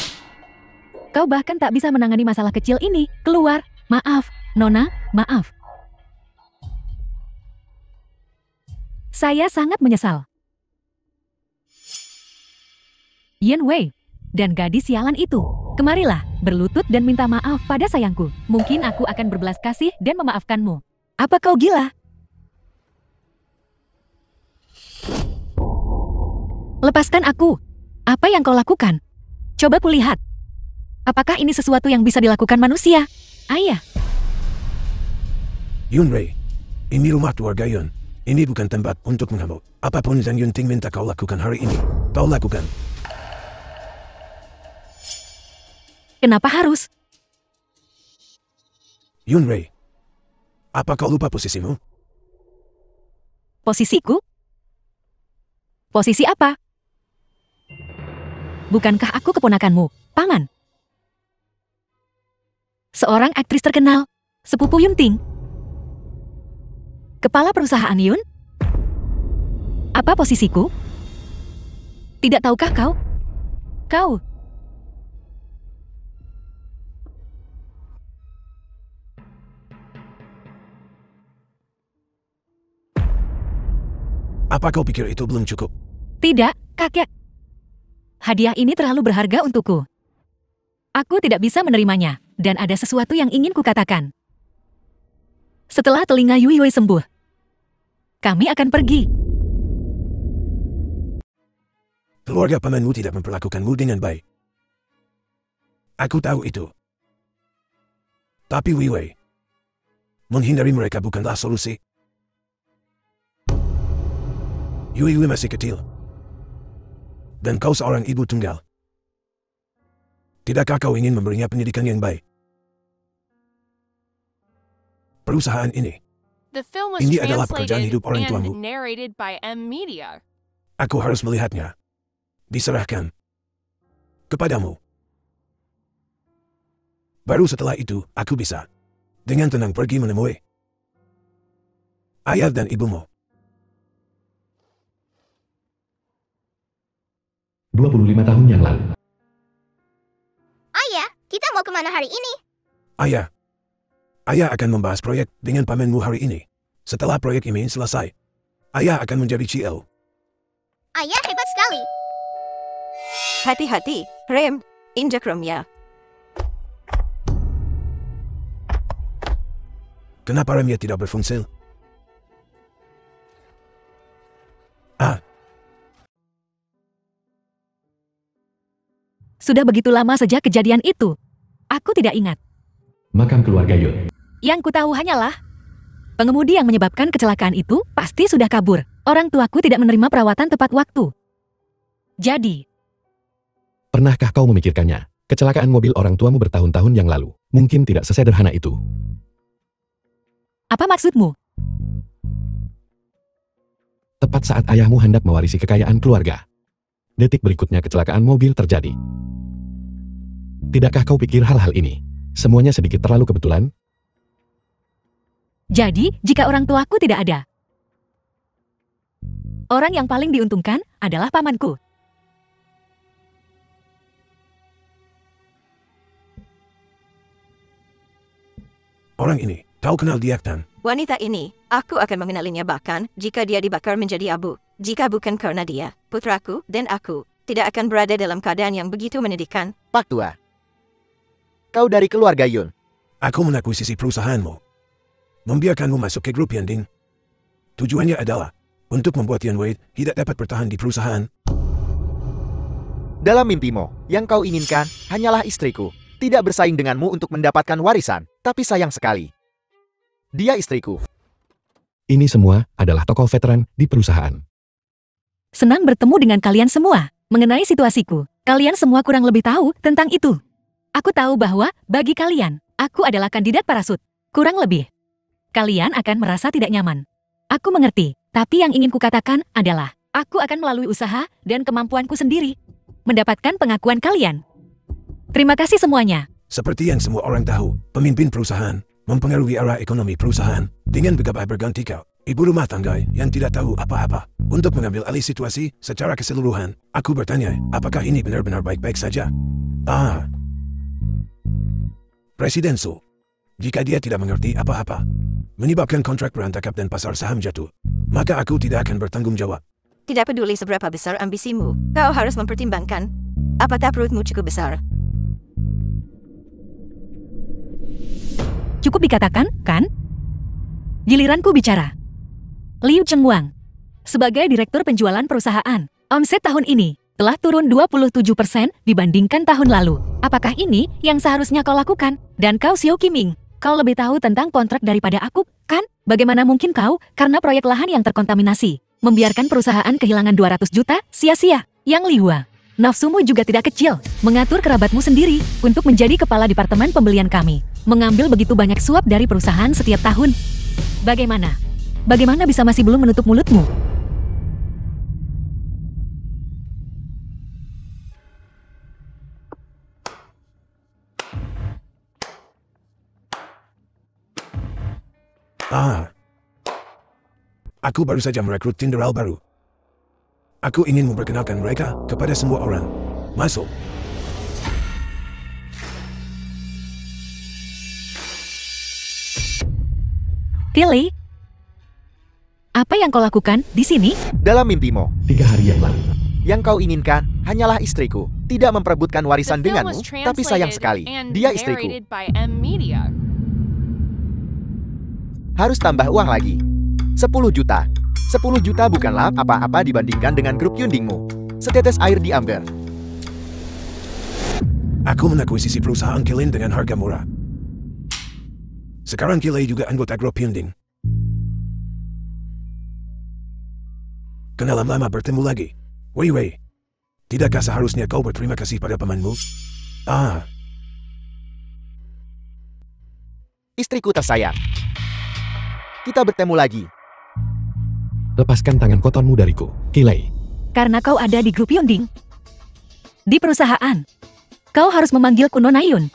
Kau bahkan tak bisa menangani masalah kecil ini. Keluar. Maaf, Nona, maaf. Saya sangat menyesal. Yen Wei dan gadis sialan itu. Kemarilah, berlutut dan minta maaf pada sayangku. Mungkin aku akan berbelas kasih dan memaafkanmu. Apa kau gila? Lepaskan aku. Apa yang kau lakukan? Coba kulihat. Apakah ini sesuatu yang bisa dilakukan manusia? Ayah. Yunwei, ini rumah keluarga Yun. Ini bukan tempat untuk mengamuk. Apapun Zhang Yunting minta kau lakukan hari ini, kau lakukan. Kenapa harus? Yunwei, apa kau lupa posisimu? Posisiku? Posisi apa? Bukankah aku keponakanmu, Paman? Seorang aktris terkenal, sepupu Yunting. Kepala perusahaan Yun? Apa posisiku? Tidak tahukah kau? Kau. Apa kau pikir itu belum cukup? Tidak, kakek. Hadiah ini terlalu berharga untukku. Aku tidak bisa menerimanya, dan ada sesuatu yang ingin kukatakan. Setelah telinga Yui sembuh, kami akan pergi. Keluarga pamanmu tidak memperlakukanmu dengan baik. Aku tahu itu. Tapi Wei, menghindari mereka bukanlah solusi. Yui masih kecil. Dan kau seorang ibu tunggal. Tidakkah kau ingin memberinya pendidikan yang baik? Perusahaan ini The film was Ini adalah pekerjaan translated hidup orang and tuamu. narrated by M Media. Aku harus melihatnya. Diserahkan kepadamu. Baru setelah itu, aku bisa dengan tenang pergi menemui ayah dan ibumu. 25 tahun yang lalu. Ayah, kita mau kemana hari ini? Ayah akan membahas proyek dengan pamanmu hari ini. Setelah proyek ini selesai, ayah akan menjadi CL. Ayah hebat sekali. Hati-hati, rem, injak remnya. Kenapa remnya tidak berfungsi? Sudah begitu lama sejak kejadian itu. Aku tidak ingat. Makam keluarga Yun. Yang ku tahu hanyalah pengemudi yang menyebabkan kecelakaan itu pasti sudah kabur. Orang tuaku tidak menerima perawatan tepat waktu. Jadi, Pernahkah kau memikirkannya? Kecelakaan mobil orang tuamu bertahun-tahun yang lalu. Mungkin tidak sesederhana itu. apa maksudmu? Tepat saat ayahmu hendak mewarisi kekayaan keluarga. Detik berikutnya kecelakaan mobil terjadi. Tidakkah kau pikir hal-hal ini? Semuanya sedikit terlalu kebetulan? Jadi, jika orang tuaku tidak ada, orang yang paling diuntungkan adalah pamanku. Orang ini, kau kenal dia kan? Wanita ini, aku akan mengenalinya bahkan jika dia dibakar menjadi abu. Jika bukan karena dia, putraku dan aku tidak akan berada dalam keadaan yang begitu menyedihkan. Pak Tua. Kau dari keluarga Yun. Aku mengakuisisi perusahaanmu. Membiarkanmu masuk ke grup Yanding. Tujuannya adalah untuk membuat Yan Wade tidak dapat bertahan di perusahaan. Dalam mimpimu, yang kau inginkan hanyalah istriku. Tidak bersaing denganmu untuk mendapatkan warisan, tapi sayang sekali. Dia istriku. Ini semua adalah tokoh veteran di perusahaan. Senang bertemu dengan kalian semua. Mengenai situasiku, kalian semua kurang lebih tahu tentang itu. Aku tahu bahwa, bagi kalian, aku adalah kandidat parasut. Kurang lebih. Kalian akan merasa tidak nyaman. Aku mengerti, tapi yang ingin kukatakan adalah, aku akan melalui usaha dan kemampuanku sendiri mendapatkan pengakuan kalian. Terima kasih semuanya. Seperti yang semua orang tahu, pemimpin perusahaan mempengaruhi arah ekonomi perusahaan dengan begabah berganti kau. Ibu rumah tangga yang tidak tahu apa-apa. Untuk mengambil alih situasi secara keseluruhan, aku bertanya, apakah ini benar-benar baik-baik saja? Presiden Su, jika dia tidak mengerti apa-apa, menyebabkan kontrak berantakan dan pasar saham jatuh, maka aku tidak akan bertanggung jawab. Tidak peduli seberapa besar ambisimu, kau harus mempertimbangkan. Apakah perutmu cukup besar? Cukup dikatakan, kan? Giliranku bicara. Liu Chengwang, sebagai direktur penjualan perusahaan, omset tahun ini telah turun 27% dibandingkan tahun lalu. Apakah ini yang seharusnya kau lakukan? Dan kau Xiao Qiming, kau lebih tahu tentang kontrak daripada aku, kan? Bagaimana mungkin kau, karena proyek lahan yang terkontaminasi, membiarkan perusahaan kehilangan 200 juta sia-sia? Yang Lihua, nafsumu juga tidak kecil, mengatur kerabatmu sendiri untuk menjadi kepala departemen pembelian kami, mengambil begitu banyak suap dari perusahaan setiap tahun. Bagaimana? Bagaimana bisa masih belum menutup mulutmu? Aku baru saja merekrut jenderal baru. Aku ingin memperkenalkan mereka kepada semua orang. Masuk. Tilly, apa yang kau lakukan di sini? Dalam mimpimu, 3 hari yang lalu. yang kau inginkan hanyalah istriku. Tidak memperebutkan The warisan film denganmu, was tapi sayang translated sekali. and Dia istriku. narrated by M Media. Harus tambah uang lagi. 10 juta. 10 juta bukanlah apa-apa dibandingkan dengan grup Yundingmu. Setetes air diambil. Aku menakuisisi perusahaan Kilin dengan harga murah. Sekarang Kilin juga anggota grup Yunding. Kenalan lama bertemu lagi. Wei, tidakkah seharusnya kau berterima kasih pada pamanmu? Istriku tersayang. kita bertemu lagi. Lepaskan tangan kotormu dariku, Kilei. Karena kau ada di grup Yunding. Di perusahaan. Kau harus memanggilku Nona Yun.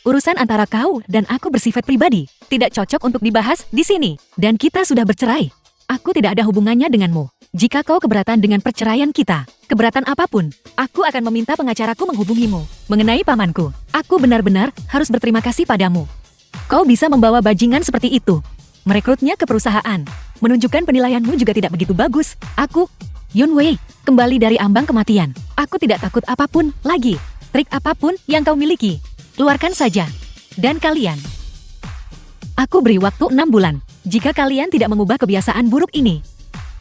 Urusan antara kau dan aku bersifat pribadi. Tidak cocok untuk dibahas di sini. Dan kita sudah bercerai. Aku tidak ada hubungannya denganmu. Jika kau keberatan dengan perceraian kita, keberatan apapun, aku akan meminta pengacaraku menghubungimu. Mengenai pamanku, aku benar-benar harus berterima kasih padamu. Kau bisa membawa bajingan seperti itu. Merekrutnya ke perusahaan. Menunjukkan penilaianmu juga tidak begitu bagus. Aku, Yun Wei, kembali dari ambang kematian. Aku tidak takut apapun lagi. Trik apapun yang kau miliki, keluarkan saja. Dan kalian. Aku beri waktu 6 bulan. Jika kalian tidak mengubah kebiasaan buruk ini.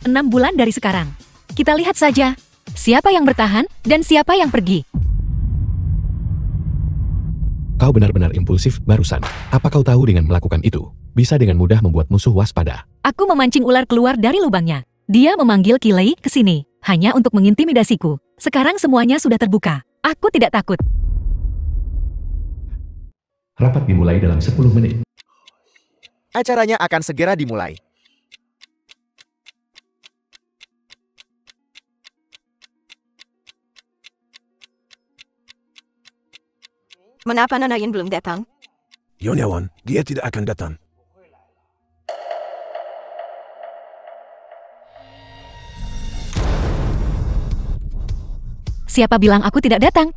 6 bulan dari sekarang. Kita lihat saja. Siapa yang bertahan dan siapa yang pergi. Kau benar-benar impulsif barusan. Apa kau tahu dengan melakukan itu? Bisa dengan mudah membuat musuh waspada. Aku memancing ular keluar dari lubangnya. Dia memanggil Kilei ke sini. Hanya untuk mengintimidasiku. Sekarang semuanya sudah terbuka. Aku tidak takut. Rapat dimulai dalam 10 menit. Acaranya akan segera dimulai. Mengapa Nona Yun belum datang? Yonyawan, dia tidak akan datang. Siapa bilang aku tidak datang?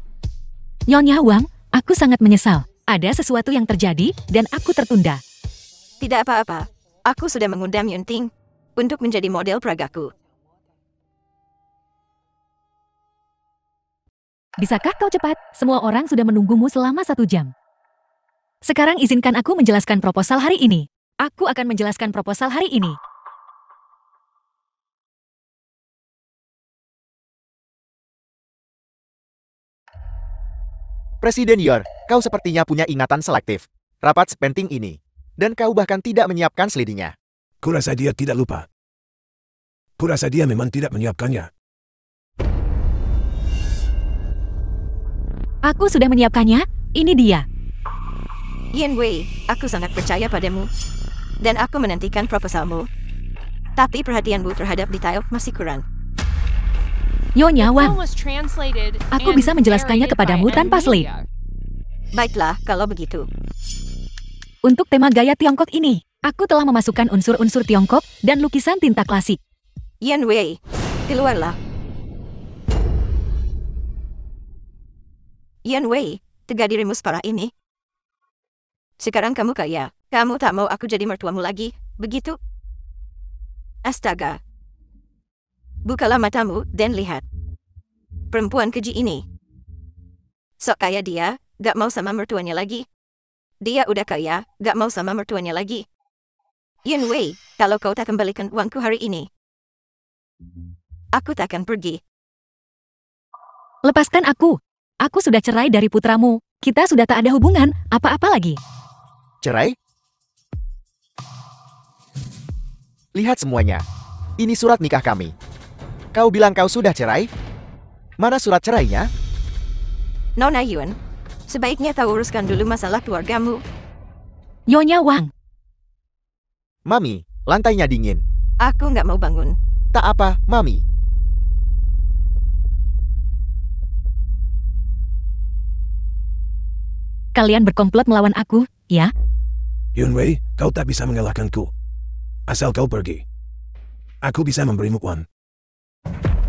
Nyonya Wang, aku sangat menyesal. Ada sesuatu yang terjadi dan aku tertunda. Tidak apa-apa. Aku sudah mengundang Yun Ting untuk menjadi model peragaku. Bisakah kau cepat? Semua orang sudah menunggumu selama 1 jam. Sekarang izinkan aku menjelaskan proposal hari ini. Aku akan menjelaskan proposal hari ini. Presiden Yor, kau sepertinya punya ingatan selektif. Rapat sepenting ini. Dan kau bahkan tidak menyiapkan slidinya. Kurasa dia tidak lupa. Kurasa dia memang tidak menyiapkannya. Aku sudah menyiapkannya, ini dia. Yin Wei, aku sangat percaya padamu. Dan aku menantikan proposalmu. Tapi perhatianmu terhadap detail masih kurang. Nyonya Film Wang, was translated aku and bisa menjelaskannya narrated kepadamu by tanpa slide. Emilia. Baiklah, kalau begitu. Untuk tema gaya Tiongkok ini, aku telah memasukkan unsur-unsur Tiongkok dan lukisan tinta klasik. Yin Wei, keluarlah. Yin Wei, tega dirimu separah ini. Sekarang kamu kaya. Kamu tak mau aku jadi mertuamu lagi, begitu? Astaga. Bukalah matamu dan lihat. Perempuan keji ini. Sok kaya dia, gak mau sama mertuanya lagi. Dia udah kaya, gak mau sama mertuanya lagi. Yin Wei, kalau kau tak kembalikan uangku hari ini, aku tak akan pergi. Lepaskan aku. Aku sudah cerai dari putramu. Kita sudah tak ada hubungan, apa-apa lagi. Cerai? Lihat semuanya. Ini surat nikah kami. Kau bilang kau sudah cerai? Mana surat cerainya? Nona Yun, sebaiknya kau uruskan dulu masalah keluargamu. Nyonya Wang, Mami, lantainya dingin. Aku nggak mau bangun. Tak apa, Mami. kalian berkomplot melawan aku, ya? Yun Wei, kau tak bisa mengalahkanku. Asal kau pergi. Aku bisa memberimu uang.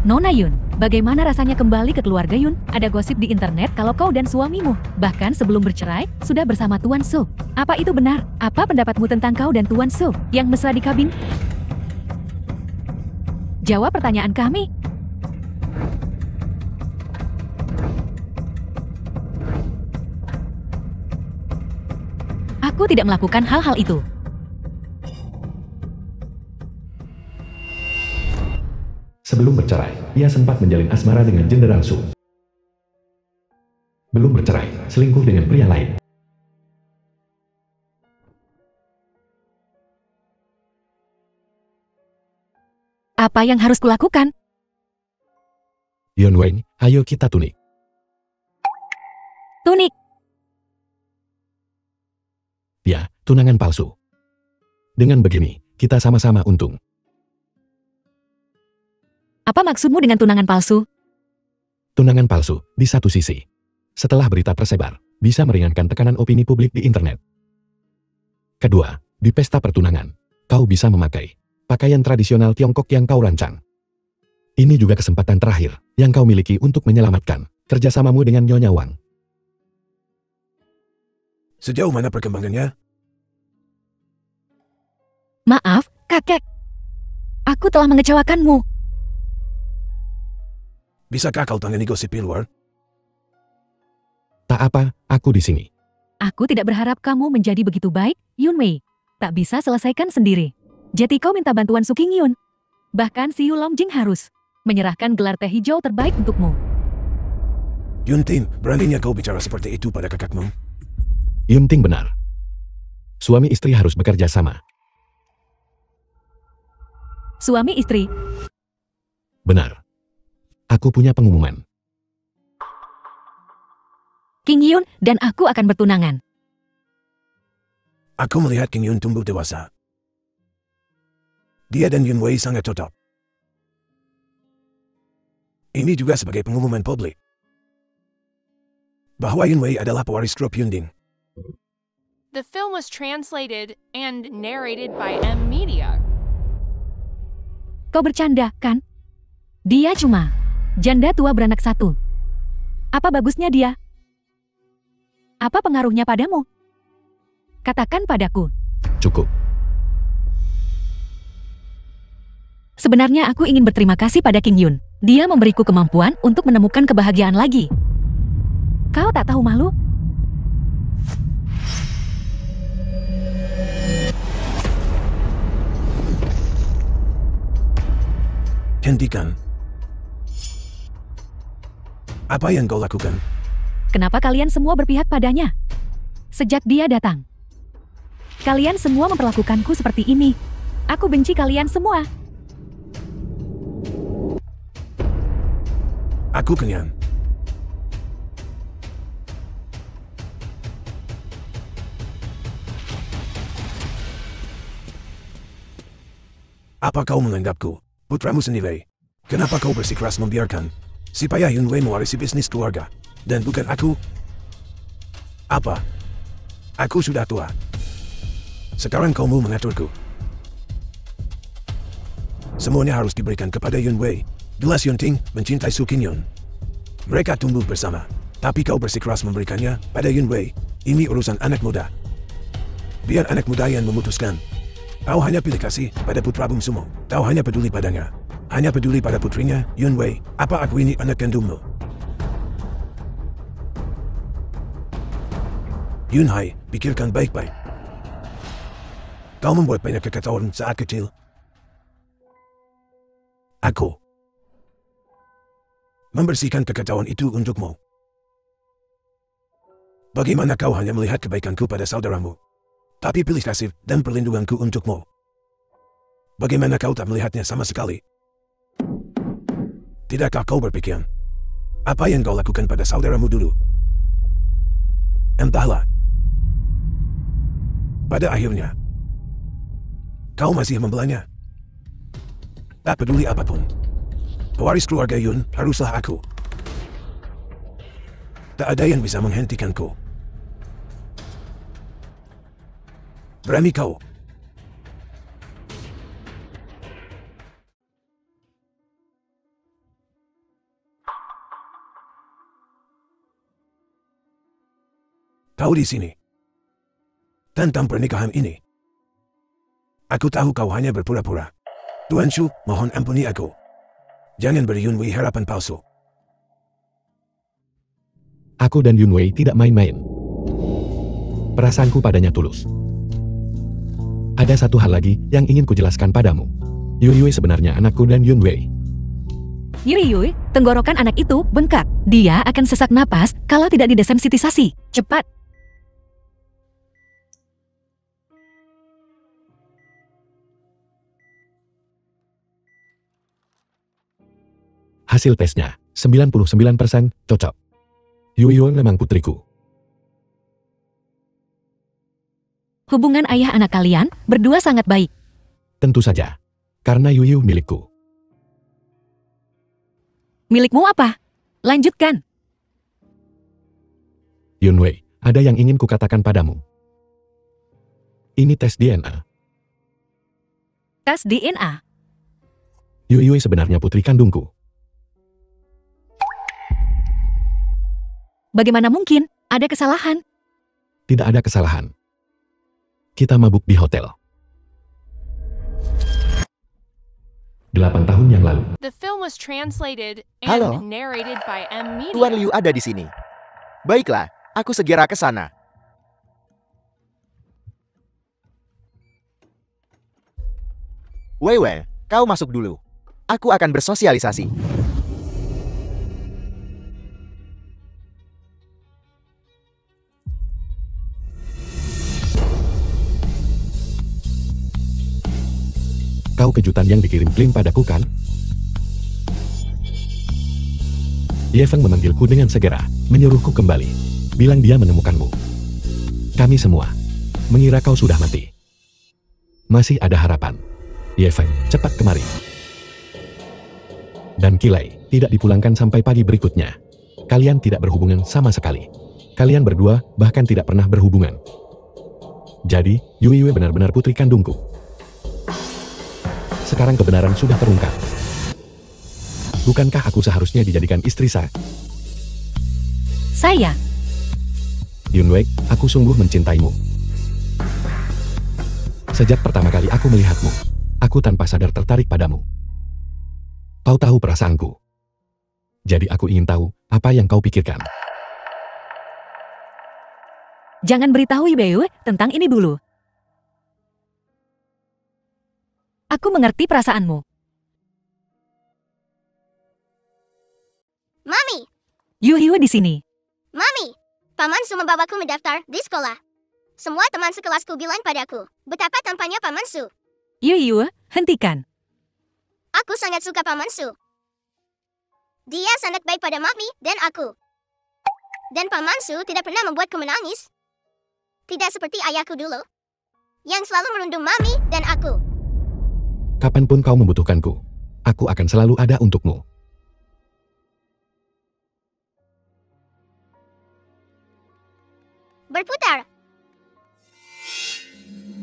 Nona Yun, bagaimana rasanya kembali ke keluarga Yun? Ada gosip di internet kalau kau dan suamimu, bahkan sebelum bercerai, sudah bersama Tuan Su. Apa itu benar? Apa pendapatmu tentang kau dan Tuan Su yang mesra di kabin? Jawab pertanyaan kami. Aku tidak melakukan hal-hal itu. Sebelum bercerai, ia sempat menjalin asmara dengan Jenderal Su. Belum bercerai, selingkuh dengan pria lain. Apa yang harus kulakukan? Yun Wei, ayo kita tunik. Tunik. Ya, tunangan palsu. Dengan begini, kita sama-sama untung. Apa maksudmu dengan tunangan palsu? Tunangan palsu, di satu sisi, setelah berita tersebar, bisa meringankan tekanan opini publik di internet. Kedua, di pesta pertunangan, kau bisa memakai pakaian tradisional Tiongkok yang kau rancang. Ini juga kesempatan terakhir yang kau miliki untuk menyelamatkan kerjasamamu dengan Nyonya Wang. Sejauh mana perkembangannya? Maaf, kakek. Aku telah mengecewakanmu. Bisakah kau tangani gosip di luar? Tak apa, aku di sini. Aku tidak berharap kamu menjadi begitu baik, Yunwei. Tak bisa selesaikan sendiri. Jadi kau minta bantuan Su Qingyun. Bahkan si Yu Longjing harus menyerahkan gelar teh hijau terbaik untukmu. Yunting, beraninya kau bicara seperti itu pada kakakmu? Yunting benar. Suami istri harus bekerja sama. Suami istri, Benar. Aku punya pengumuman. Qingyun dan aku akan bertunangan. Aku melihat King Yun tumbuh dewasa. Dia dan Yun Wei sangat cocok. Ini juga sebagai pengumuman publik bahwa Yun Wei adalah pewaris grup Yunding. The film was translated and narrated by M Media. Kau bercanda, kan? Dia cuma janda tua beranak satu. Apa bagusnya dia? Apa pengaruhnya padamu? Katakan padaku. Cukup. Sebenarnya aku ingin berterima kasih pada Qingyun. Dia memberiku kemampuan untuk menemukan kebahagiaan lagi. Kau tak tahu malu? Hentikan. Apa yang kau lakukan? Kenapa kalian semua berpihak padanya? Sejak dia datang, kalian semua memperlakukanku seperti ini. Aku benci kalian semua. Aku kenyang. Apa kau menganggapku putramu sendiri? Kenapa kau bersikeras membiarkan supaya Yun Wei mewarisi bisnis keluarga dan bukan aku? Apa? Aku sudah tua. Sekarang kau mau mengaturku. Semuanya harus diberikan kepada Yun Wei. Jelas Yunting mencintai Su Qingyun. Mereka tumbuh bersama. Tapi kau bersikeras memberikannya pada Yun Wei. Ini urusan anak muda. Biar anak muda yang memutuskan. Kau hanya pilih kasih pada putra bungsumu. Kau hanya peduli padanya. Hanya peduli pada putrinya, Yun Wei. Apa aku ini anak kandungmu? Yun Hai, pikirkan baik-baik. Kau membuat banyak kekacauan saat kecil. Aku membersihkan kekacauan itu untukmu. Bagaimana kau hanya melihat kebaikanku pada saudaramu, tapi pilih kasih dan perlindunganku untukmu? Bagaimana kau tak melihatnya sama sekali? Tidakkah kau berpikir apa yang kau lakukan pada saudaramu dulu? Entahlah. Pada akhirnya, kau masih membelanya. Tak peduli apapun. Pewaris keluarga Yun haruslah aku. Tak ada yang bisa menghentikanku. Berani kau. Kau di sini. Tentang pernikahan ini. Aku tahu kau hanya berpura-pura. Tuan Shu, mohon ampuni aku. Jangan beri Yun Wei harapan palsu. Aku dan Yun Wei tidak main-main. Perasaanku padanya tulus. Ada satu hal lagi yang ingin kujelaskan padamu. Yui sebenarnya anakku dan Yun Wei. Yui, tenggorokan anak itu bengkak. Dia akan sesak napas kalau tidak didesensitisasi. Cepat. Hasil tesnya, 99% cocok. Yui memang putriku. Hubungan ayah anak kalian berdua sangat baik. Tentu saja. Karena Yuyu milikku. Milikmu apa? Lanjutkan. Yunwei, ada yang ingin kukatakan padamu. Ini tes DNA. Tes DNA. Yuyu sebenarnya putri kandungku. Bagaimana mungkin? Ada kesalahan. Tidak ada kesalahan. Kita mabuk di hotel. 8 tahun yang lalu. The film was translated and Halo. narrated by M Media. Tuan Liu ada di sini. Baiklah, aku segera ke sana. Weiwei, kau masuk dulu. Aku akan bersosialisasi. Kau kejutan yang dikirim Klim padaku kan? Ye Feng memanggilku dengan segera, menyuruhku kembali. Bilang dia menemukanmu. Kami semua mengira kau sudah mati. Masih ada harapan. Ye Feng, cepat kemari. Dan Kilai tidak dipulangkan sampai pagi berikutnya. Kalian tidak berhubungan sama sekali. Kalian berdua bahkan tidak pernah berhubungan. Jadi, Yue benar-benar putri kandungku. Sekarang kebenaran sudah terungkap. Bukankah aku seharusnya dijadikan istri sah? Saya. Yunwei, aku sungguh mencintaimu. Sejak pertama kali aku melihatmu, aku tanpa sadar tertarik padamu. Kau tahu perasaanku. Jadi aku ingin tahu apa yang kau pikirkan. Jangan beritahu Yue tentang ini dulu. Aku mengerti perasaanmu. Mami, Yue di sini. Mami, pamansu membawaku mendaftar di sekolah. Semua teman sekelasku bilang padaku, betapa tampaknya pamansu. Yue, hentikan. Aku sangat suka pamansu. Dia sangat baik pada Mami dan aku. Dan pamansu tidak pernah membuatku menangis. Tidak seperti ayahku dulu, yang selalu merundung Mami dan aku. Kapanpun kau membutuhkanku, aku akan selalu ada untukmu. Berputar.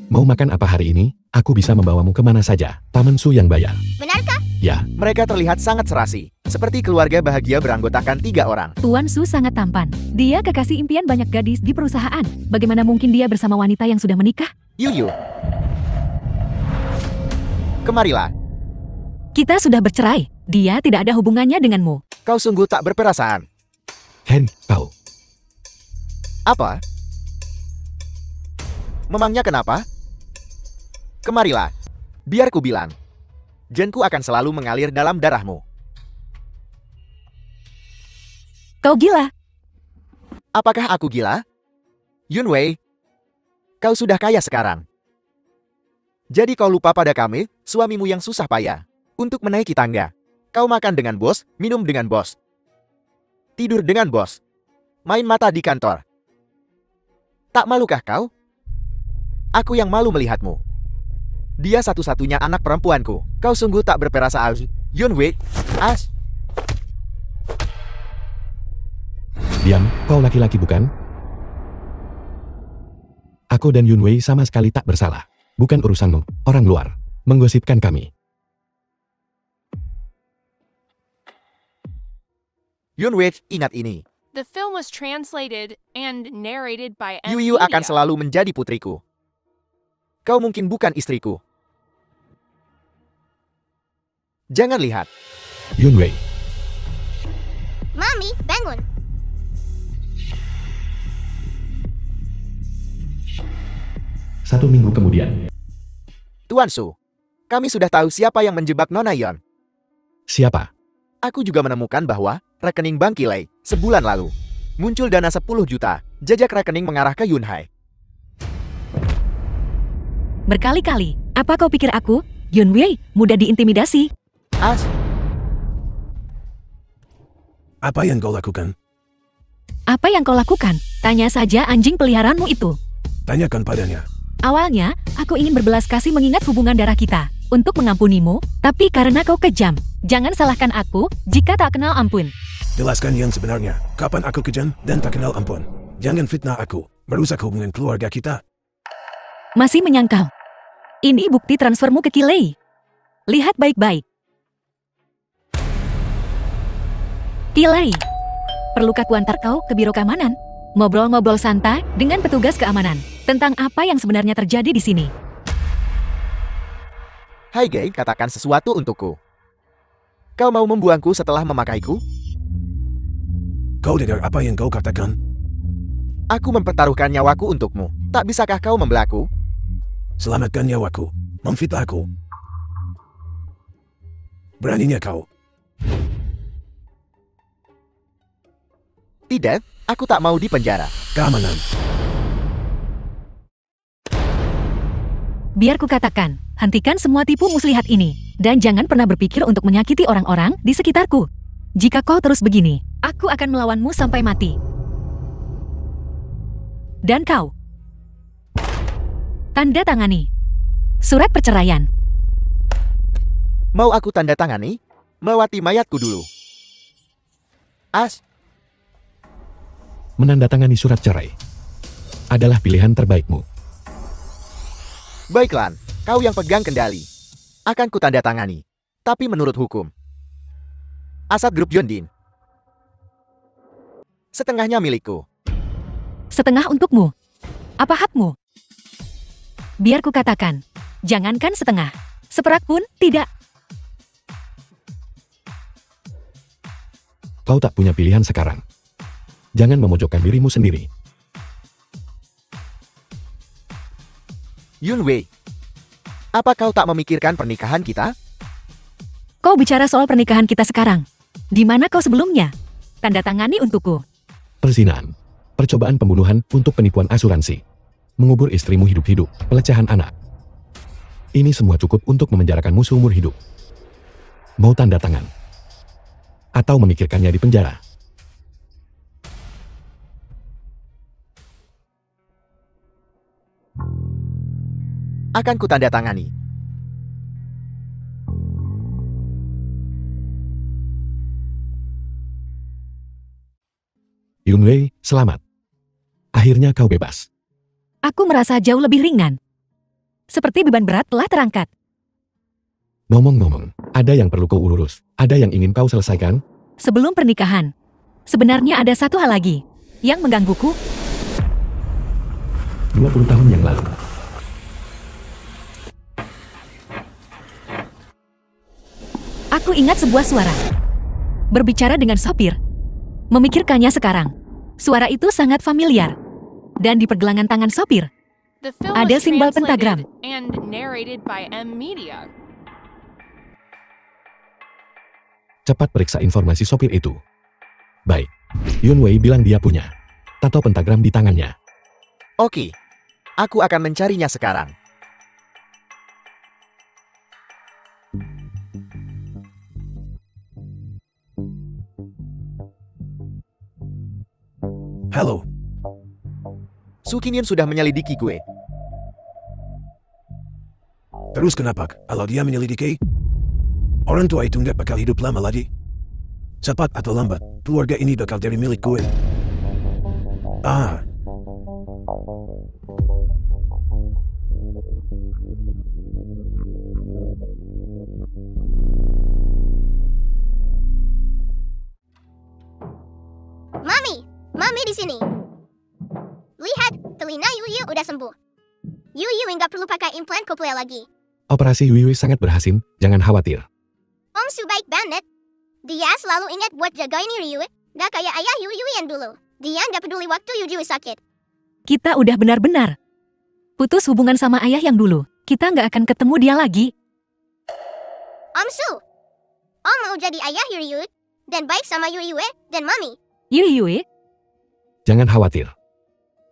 Mau makan apa hari ini? Aku bisa membawamu kemana saja. Paman Su yang bayar. Benarkah? Ya, Mereka terlihat sangat serasi, seperti keluarga bahagia beranggotakan 3 orang. Tuan Su sangat tampan. Dia kekasih impian banyak gadis di perusahaan. Bagaimana mungkin dia bersama wanita yang sudah menikah? Yuyu, kemarilah. Kita sudah bercerai. Dia tidak ada hubungannya denganmu. Kau sungguh tak berperasaan. Hen, kau. Apa? Memangnya kenapa? Kemarilah. Biar ku bilang. Genku akan selalu mengalir dalam darahmu. Kau gila. Apakah aku gila? Yunwei, kau sudah kaya sekarang. Jadi kau lupa pada kami, suamimu yang susah payah. Untuk menaiki tangga. Kau makan dengan bos, minum dengan bos. Tidur dengan bos. Main mata di kantor. Tak malukah kau? Aku yang malu melihatmu. Dia satu-satunya anak perempuanku. Kau sungguh tak berperasaan. Yunwei, as. Diam, kau laki-laki bukan? Aku dan Yunwei sama sekali tak bersalah. Bukan urusanmu, orang luar. Menggosipkan kami. Yunwei, ingat ini. The film was translated and narrated by M Yuyu akan Media. selalu menjadi putriku. Kau mungkin bukan istriku. Jangan lihat. Yunwei, Mami, bangun. satu minggu kemudian. Tuan Su, kami sudah tahu siapa yang menjebak Nona Yon. Siapa? Aku juga menemukan bahwa rekening Bank Kilei sebulan lalu muncul dana 10 juta. Jejak rekening mengarah ke Yunhai. Berkali-kali. Apa kau pikir aku, Yunwei, mudah diintimidasi? As, Apa yang kau lakukan? Apa yang kau lakukan? Tanya saja anjing peliharaanmu itu. Tanyakan padanya. Awalnya, aku ingin berbelas kasih mengingat hubungan darah kita. Untuk mengampunimu, tapi karena kau kejam. Jangan salahkan aku jika tak kenal ampun. Jelaskan yang sebenarnya. Kapan aku kejam dan tak kenal ampun? Jangan fitnah aku. Merusak hubungan keluarga kita. Masih menyangkal. Ini bukti transfermu ke Kilei. Lihat baik-baik. Kilei, perlukah kuantar kau ke biro keamanan? Ngobrol-ngobrol santai dengan petugas keamanan tentang apa yang sebenarnya terjadi di sini. Hai Gay, katakan sesuatu untukku. Kau mau membuangku setelah memakaiku? Kau dengar apa yang kau katakan? Aku mempertaruhkan nyawaku untukmu. Tak bisakah kau membelaku? Selamatkan nyawaku. Memfitnah aku. Beraninya kau. Tidak, aku tak mau di penjara. Keamanan. Biar ku katakan, hentikan semua tipu muslihat ini. Dan jangan pernah berpikir untuk menyakiti orang-orang di sekitarku. Jika kau terus begini, aku akan melawanmu sampai mati. Dan kau. Tanda tangani. Surat perceraian. Mau aku tanda tangani? Melewati mayatku dulu. As, Menandatangani surat cerai adalah pilihan terbaikmu. baiklah, kau yang pegang kendali. Akan ku tanda tangani. Tapi menurut hukum. Asad Grup Yondin. Setengahnya milikku. Setengah untukmu. Apa hakmu? Biar ku katakan, jangankan setengah. Seperak pun tidak. Kau tak punya pilihan sekarang. Jangan memojokkan dirimu sendiri. Yun Wei. Apa kau tak memikirkan pernikahan kita? Kau bicara soal pernikahan kita sekarang. Di mana kau sebelumnya? Tanda tangani untukku. Perzinahan, percobaan pembunuhan untuk penipuan asuransi, mengubur istrimu hidup-hidup, pelecehan anak. Ini semua cukup untuk memenjarakanmu seumur hidup. Mau tanda tangan? Atau memikirkannya di penjara? Akan ku tanda tangani. Yunwei, selamat. Akhirnya kau bebas. Aku merasa jauh lebih ringan. Seperti beban berat telah terangkat. Ngomong-ngomong, ada yang perlu kau urus. Ada yang ingin kau selesaikan? Sebelum pernikahan, sebenarnya ada satu hal lagi yang menggangguku. 20 tahun yang lalu. Aku ingat sebuah suara. Berbicara dengan sopir. Memikirkannya sekarang. Suara itu sangat familiar. Dan di pergelangan tangan sopir, The film ada was simbol translated pentagram. and narrated by M Media. Cepat periksa informasi sopir itu. Baik, Yunwei bilang dia punya tato pentagram di tangannya. Oke. Aku akan mencarinya sekarang. Halo. Su Qingyun sudah menyelidiki gue. Terus kenapa? Kalau dia menyelidiki, orang tua itu nggak bakal hidup lama lagi. Cepat atau lambat, keluarga ini bakal jadi milik gue. Ah. Mami di sini. Lihat, telinga Yuyu udah sembuh. Yuyu nggak perlu pakai implan cochlear lagi. Operasi Yuyui sangat berhasil, jangan khawatir. Om Su baik banget. Dia selalu ingat buat jagain Yuyu. Nggak kayak ayah Yuyu yang dulu. Dia nggak peduli waktu Yuyu sakit. Kita udah benar-benar putus hubungan sama ayah yang dulu. Kita nggak akan ketemu dia lagi. Om Su, Om mau jadi ayah Yuyu dan baik sama Yuyu dan Mami. Yuyue, Jangan khawatir.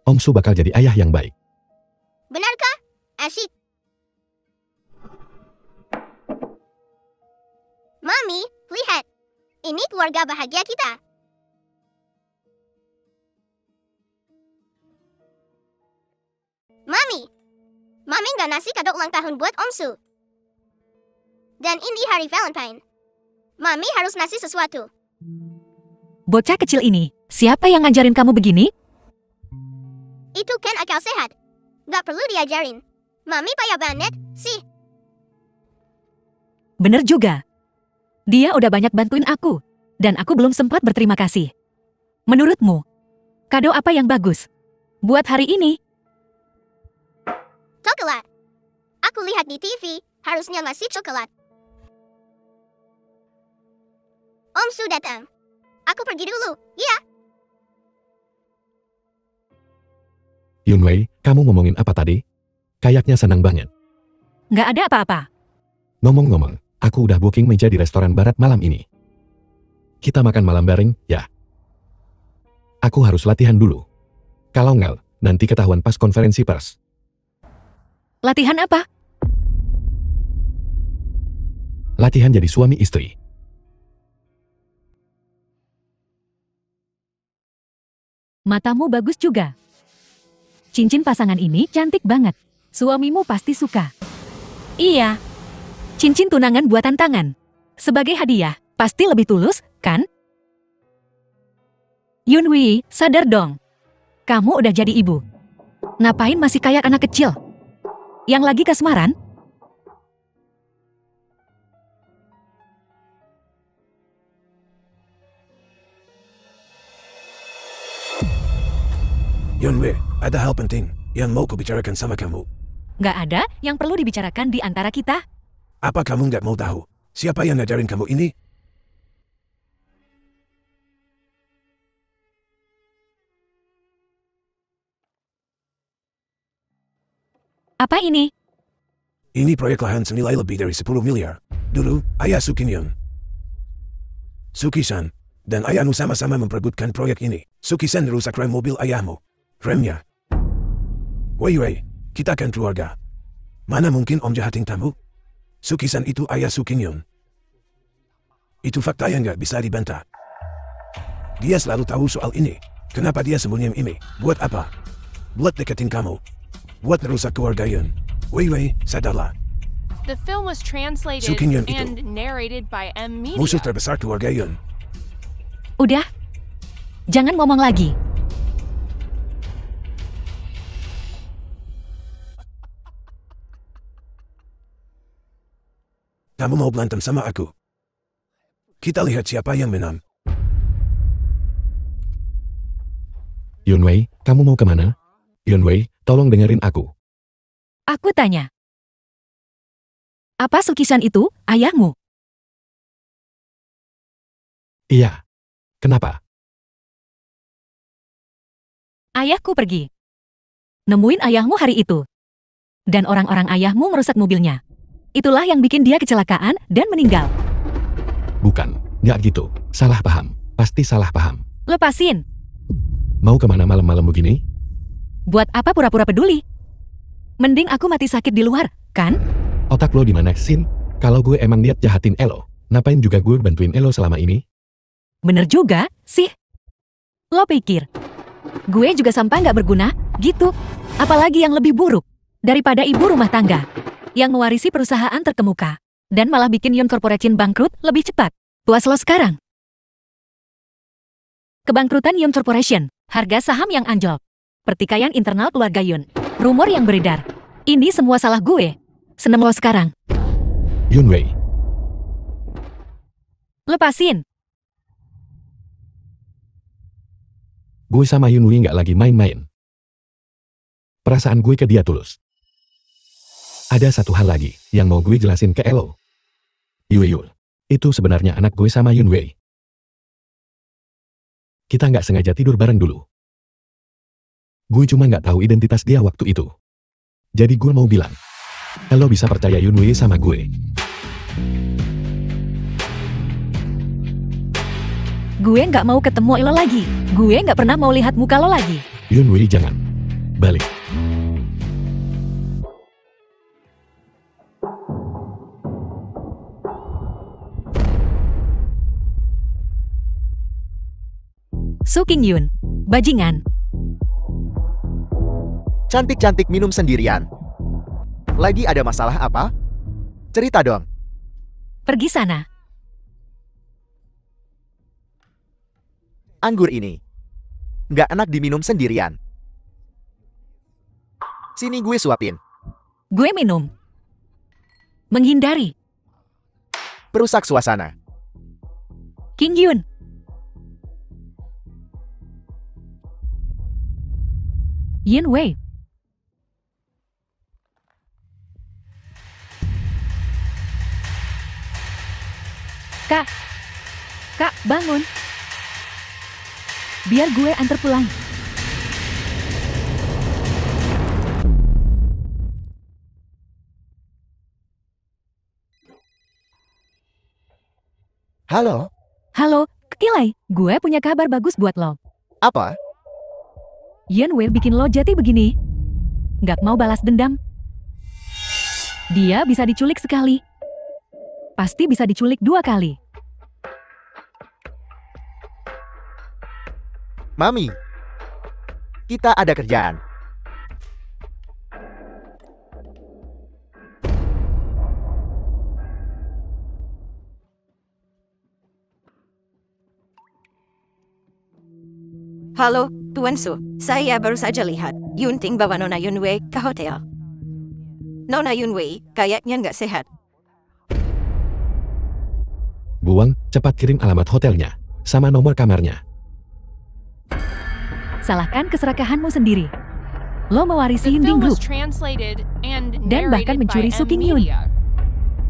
Om Su bakal jadi ayah yang baik. Benarkah? Asyik. Mami, lihat. Ini keluarga bahagia kita. Mami, Mami nggak ngasih kado ulang tahun buat Om Su. Dan ini hari Valentine. Mami harus ngasih sesuatu. Bocah kecil ini, siapa yang ngajarin kamu begini? Itu kan akal sehat. Nggak perlu diajarin. Mami payah banget, sih. Bener juga. Dia udah banyak bantuin aku, dan aku belum sempat berterima kasih. Menurutmu, kado apa yang bagus buat hari ini? Coklat. Aku lihat di TV, harusnya ngasih coklat. Om Su datang. Aku pergi dulu, ya? Yunwei, kamu ngomongin apa tadi? Kayaknya senang banget. Nggak ada apa-apa. Ngomong-ngomong, aku udah booking meja di restoran barat malam ini. Kita makan malam bareng, ya? Aku harus latihan dulu. Kalau nggak, nanti ketahuan pas konferensi pers. Latihan apa? Latihan jadi suami istri. Matamu bagus juga. Cincin pasangan ini cantik banget. Suamimu pasti suka. Iya. Cincin tunangan buatan tangan. Sebagai hadiah, pasti lebih tulus, kan? Yunwei, sadar dong. Kamu udah jadi ibu. Ngapain masih kayak anak kecil? Yang lagi kasmaran? Yunwei, ada hal penting yang mau kubicarakan sama kamu. Nggak ada yang perlu dibicarakan di antara kita. Apa kamu nggak mau tahu siapa yang ngajarin kamu ini? Apa ini? Ini proyek lahan senilai lebih dari 10 miliar. Dulu, ayah Sukinyon, Suki-san, dan ayahmu sama-sama memperebutkan proyek ini. Suki-san merusak rem mobil ayahmu. Remnya. Wei, kita kan keluarga. Mana mungkin om jahatin kamu? Suki-san itu ayah Sukinyon. Itu fakta yang nggak bisa dibantah. Dia selalu tahu soal ini. Kenapa dia sembunyiin ini? Buat apa? Buat deketin kamu. Buat merusak keluarga Yun. Wei, sadarlah. The film was translated Sukinyon itu. and narrated by M Media. Musuh terbesar keluarga Yun. Udah. Jangan ngomong lagi. Kamu mau berantem sama aku? Kita lihat siapa yang menang. Yunwei, kamu mau kemana? Yunwei, tolong dengerin aku. Aku tanya. Apa Suki-san itu ayahmu? Iya. Kenapa? Ayahku pergi. Nemuin ayahmu hari itu. Dan orang-orang ayahmu merusak mobilnya. Itulah yang bikin dia kecelakaan dan meninggal. Bukan, nggak gitu. Salah paham. Pasti salah paham. Lepasin. Mau kemana malam-malam begini? Buat apa pura-pura peduli? Mending aku mati sakit di luar, kan? Otak lo di mana, Sin? Kalau gue emang niat jahatin Elo, ngapain juga gue bantuin Elo selama ini? Bener juga, sih. Lo pikir, gue juga sampah nggak berguna, gitu? Apalagi yang lebih buruk daripada ibu rumah tangga yang mewarisi perusahaan terkemuka dan malah bikin Yun Corporation bangkrut lebih cepat. Puas lo sekarang? Kebangkrutan Yun Corporation, harga saham yang anjlok, pertikaian internal keluarga Yun, rumor yang beredar. Ini semua salah gue. Seneng lo sekarang. Yunwei, Lepasin. gue sama Yunwei nggak lagi main-main. Perasaan gue ke dia tulus. Ada satu hal lagi yang mau gue jelasin ke Elo. Yuyul, itu sebenarnya anak gue sama Yunwei. Kita nggak sengaja tidur bareng dulu. Gue cuma nggak tahu identitas dia waktu itu. Jadi gue mau bilang, Elo bisa percaya Yunwei sama gue. Gue nggak mau ketemu Elo lagi. Gue nggak pernah mau lihat muka lo lagi. Yunwei jangan. Balik. Suking Yun, bajingan. Cantik-cantik minum sendirian. Lagi ada masalah apa? Cerita dong. Pergi sana. Anggur ini nggak enak diminum sendirian. Sini gue suapin. Gue minum. Menghindari. Perusak suasana. King Yun. Yin Wei. Kak. Kak, bangun. Biar gue antar pulang. Halo, Halo, Kilai. Gue punya kabar bagus buat lo. apa? Yin Wei bikin lo jati begini. Nggak mau balas dendam. Dia bisa diculik sekali. Pasti bisa diculik 2 kali. Mami, kita ada kerjaan. Halo, Tuan Su. Saya baru saja lihat Yunting bawa Nona Yunwei ke hotel. Nona Yunwei kayaknya nggak sehat. Buang, cepat kirim alamat hotelnya, sama nomor kamarnya. Salahkan keserakahanmu sendiri. Lo mewarisi The Yunding film was Group. translated and Dan bahkan narrated by mencuri M Su King Yun. Media.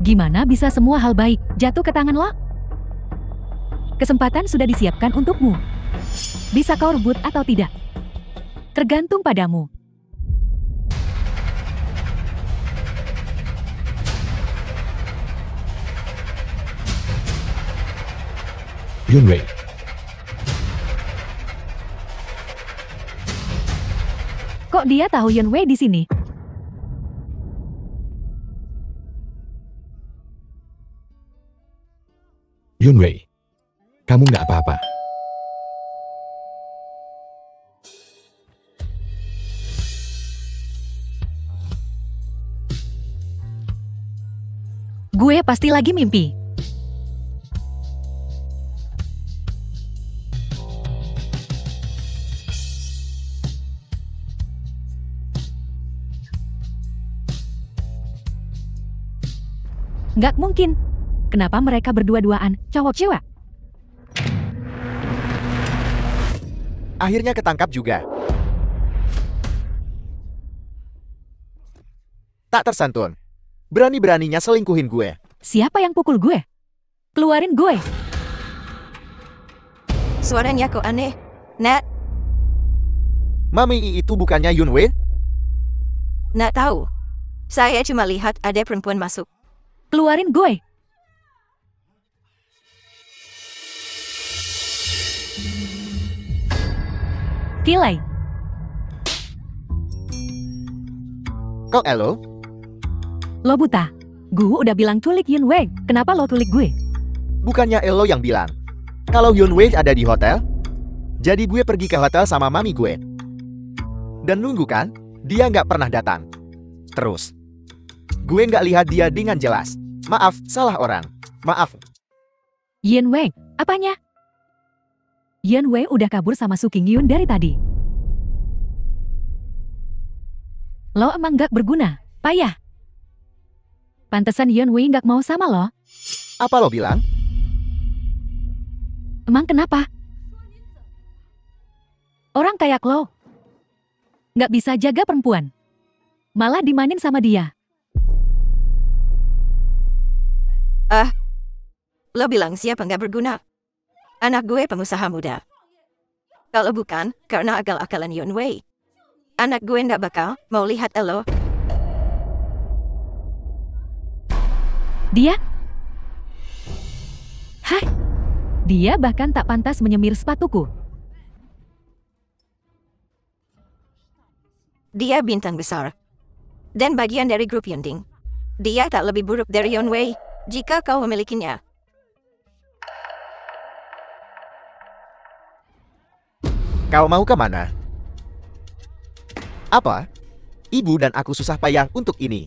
Gimana bisa semua hal baik jatuh ke tangan lo? Kesempatan sudah disiapkan untukmu. Bisa kau rebut atau tidak? Tergantung padamu. Yunwei, Kok dia tahu Yun Wei di sini? Yunwei, kamu nggak apa-apa. Gue pasti lagi mimpi. Nggak mungkin. Kenapa mereka berdua-duaan, cowok cewek? Akhirnya ketangkap juga. Tak tersantun. Berani-beraninya selingkuhin gue. Siapa yang pukul gue? Keluarin gue. Suaranya kok aneh. Nat, Mami itu bukannya Yunwei? Nat tahu. Saya cuma lihat ada perempuan masuk. Keluarin gue. Kilai, Kok elo? lo buta. Gue udah bilang culik Yun Wei. Kenapa lo culik gue? Bukannya elo yang bilang. Kalau Yunwei ada di hotel, jadi gue pergi ke hotel sama mami gue. Dan nunggu kan, dia nggak pernah datang. Terus, gue nggak lihat dia dengan jelas. Maaf, salah orang. Maaf. Yin Wei, apanya? Yin Wei udah kabur sama Su King Yun dari tadi. Lo emang gak berguna, payah. Pantesan Yin Wei gak mau sama lo. Apa lo bilang? Emang kenapa? Orang kayak lo gak bisa jaga perempuan. Malah dimainin sama dia. Lo bilang siapa nggak berguna? Anak gue pengusaha muda. Kalau bukan, karena akal-akalan Yun Wei. Anak gue nggak bakal mau lihat elo. Dia? Hah? Dia bahkan tak pantas menyemir sepatuku. Dia bintang besar. Dan bagian dari grup Yunding. Dia tak lebih buruk dari Yun Wei, jika kau memilikinya. Kau mau kemana? Apa? Ibu dan aku susah payah untuk ini.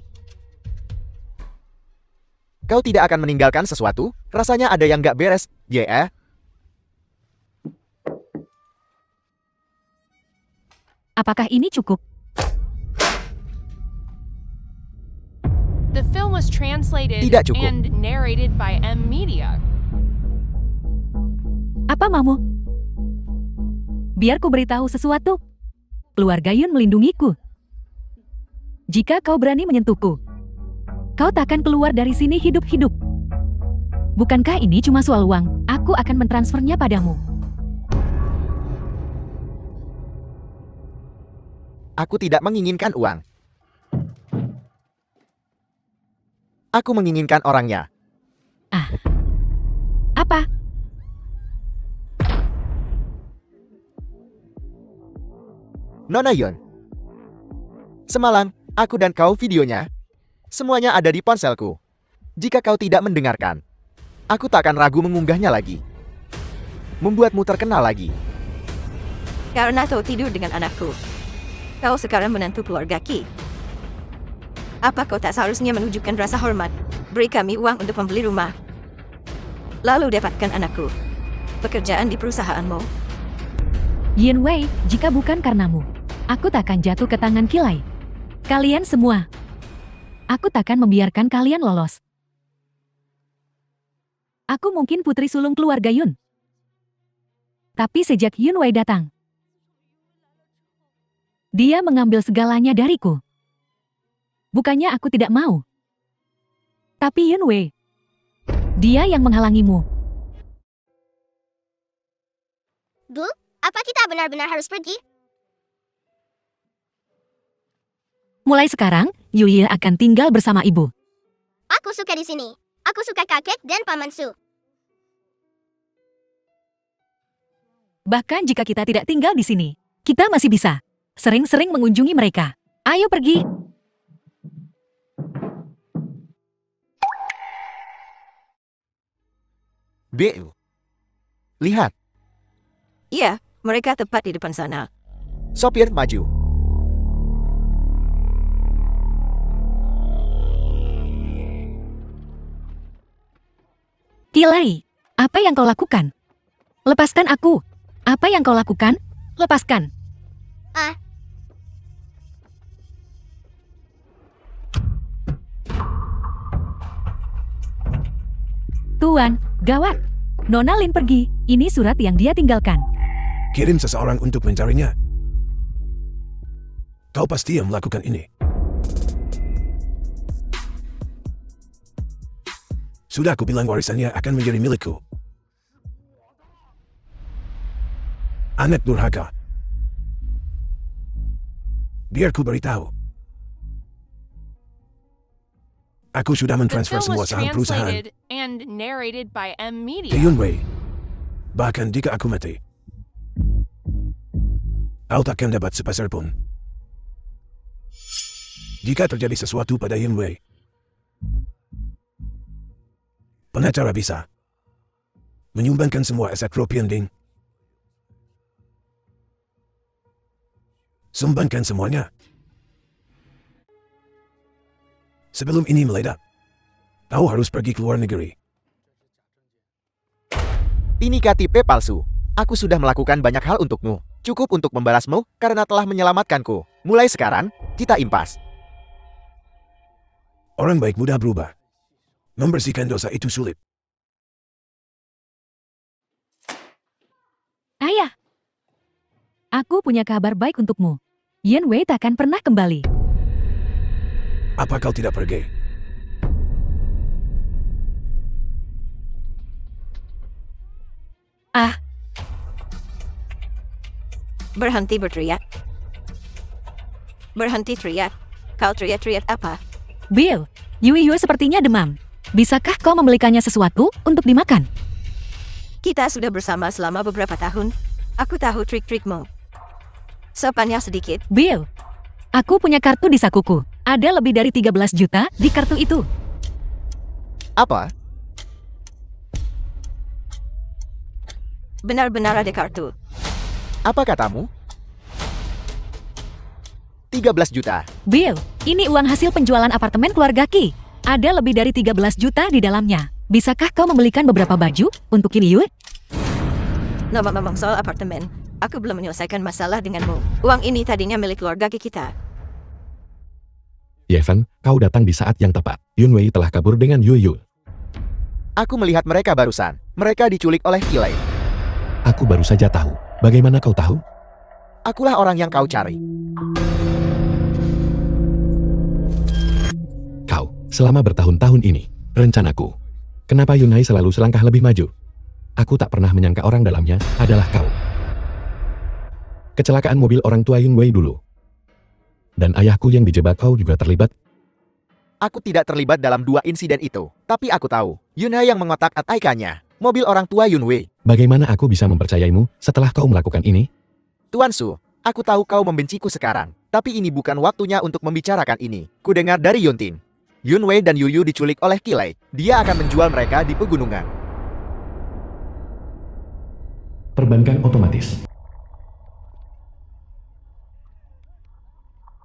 Kau tidak akan meninggalkan sesuatu? Rasanya ada yang gak beres, ya? Apakah ini cukup? The film was translated Tidak cukup. and narrated by M Media. Apa maumu? Biar ku beritahu sesuatu. Keluarga Yun melindungiku. Jika kau berani menyentuhku, kau takkan keluar dari sini hidup-hidup. Bukankah ini cuma soal uang? Aku akan mentransfernya padamu. Aku tidak menginginkan uang. Aku menginginkan orangnya. Apa? Nona Yun. Semalam, aku dan kau videonya. Semuanya ada di ponselku. Jika kau tidak mendengarkan, aku tak akan ragu mengunggahnya lagi. Membuatmu terkenal lagi. Karena kau tidur dengan anakku. Kau sekarang menantu keluarga Ki. Apa kau tak seharusnya menunjukkan rasa hormat? Beri kami uang untuk membeli rumah. Lalu dapatkan anakku. Pekerjaan di perusahaanmu. Yin Wei, jika bukan karenamu, aku takkan jatuh ke tangan Kilai. Kalian semua. Aku takkan membiarkan kalian lolos. Aku mungkin putri sulung keluarga Yun. Tapi sejak Yun Wei datang, dia mengambil segalanya dariku. Bukannya aku tidak mau. Tapi Yun Wei, dia yang menghalangimu. Bu, apa kita benar-benar harus pergi? Mulai sekarang, Yuye akan tinggal bersama ibu. Aku suka di sini. Aku suka kakek dan paman Su. Bahkan jika kita tidak tinggal di sini, kita masih bisa sering-sering mengunjungi mereka. Ayo pergi. B. Lihat, Iya, mereka tepat di depan sana. sopir maju. Kilai, apa yang kau lakukan? Lepaskan aku. Apa yang kau lakukan? Lepaskan. Tuan, gawat. Nona Lin pergi. Ini surat yang dia tinggalkan. Kirim seseorang untuk mencarinya. Kau pasti yang melakukan ini. Sudah aku bilang warisannya akan menjadi milikku. Anak durhaka. Biar ku beritahu. Aku sudah The mentransfer film semua was saham perusahaan translated and narrated by M Media. ke Yun Wei. Bahkan jika aku mati, kau takkan dapat sepeser pun. Jika terjadi sesuatu pada Yun Wei, pengacara bisa menyumbangkan semua aset Ropianding. Sumbangkan semuanya. Sebelum ini meledak, kau harus pergi ke luar negeri. Ini KTP palsu. Aku sudah melakukan banyak hal untukmu. Cukup untuk membalasmu karena telah menyelamatkanku. Mulai sekarang, kita impas. Orang baik mudah berubah. Membersihkan dosa itu sulit. Ayah, aku punya kabar baik untukmu. Yin Wei takkan pernah kembali. Apa kau tidak pergi? Berhenti berteriak. Berhenti teriak. Kau teriak-teriak apa? Bill, Yuyu sepertinya demam. Bisakah kau membelikannya sesuatu untuk dimakan? Kita sudah bersama selama beberapa tahun. Aku tahu trik-trikmu. Sopannya sedikit. Bill, aku punya kartu di sakuku. Ada lebih dari 13 juta di kartu itu. Apa? Benar-benar ada kartu. Apa katamu? 13 juta. Bill, ini uang hasil penjualan apartemen keluarga Ki. Ada lebih dari 13 juta di dalamnya. Bisakah kau membelikan beberapa baju untuk Kim Yun? Ngomong-ngomong soal apartemen, aku belum menyelesaikan masalah denganmu. Uang ini tadinya milik keluarga kita. Yevan, kau datang di saat yang tepat. Yun Wei telah kabur dengan Yuyu. Aku melihat mereka barusan. Mereka diculik oleh Kilei. Aku baru saja tahu. Bagaimana kau tahu? Akulah orang yang kau cari. Kau, selama bertahun-tahun ini, rencanaku. Kenapa Yunhai selalu selangkah lebih maju? Aku tak pernah menyangka orang dalamnya adalah kau. Kecelakaan mobil orang tua Yun Wei dulu. Dan ayahku yang dijebak kau juga terlibat. Aku tidak terlibat dalam 2 insiden itu. Tapi aku tahu, Yunhai yang mengotak-atikanya. Mobil orang tua Yun Wei. Bagaimana aku bisa mempercayaimu setelah kau melakukan ini? Tuan Su, aku tahu kau membenciku sekarang. Tapi ini bukan waktunya untuk membicarakan ini. Kudengar dari Yuntin. Yun Wei dan Yuyu diculik oleh Kilei. Dia akan menjual mereka di pegunungan. Perbankan otomatis.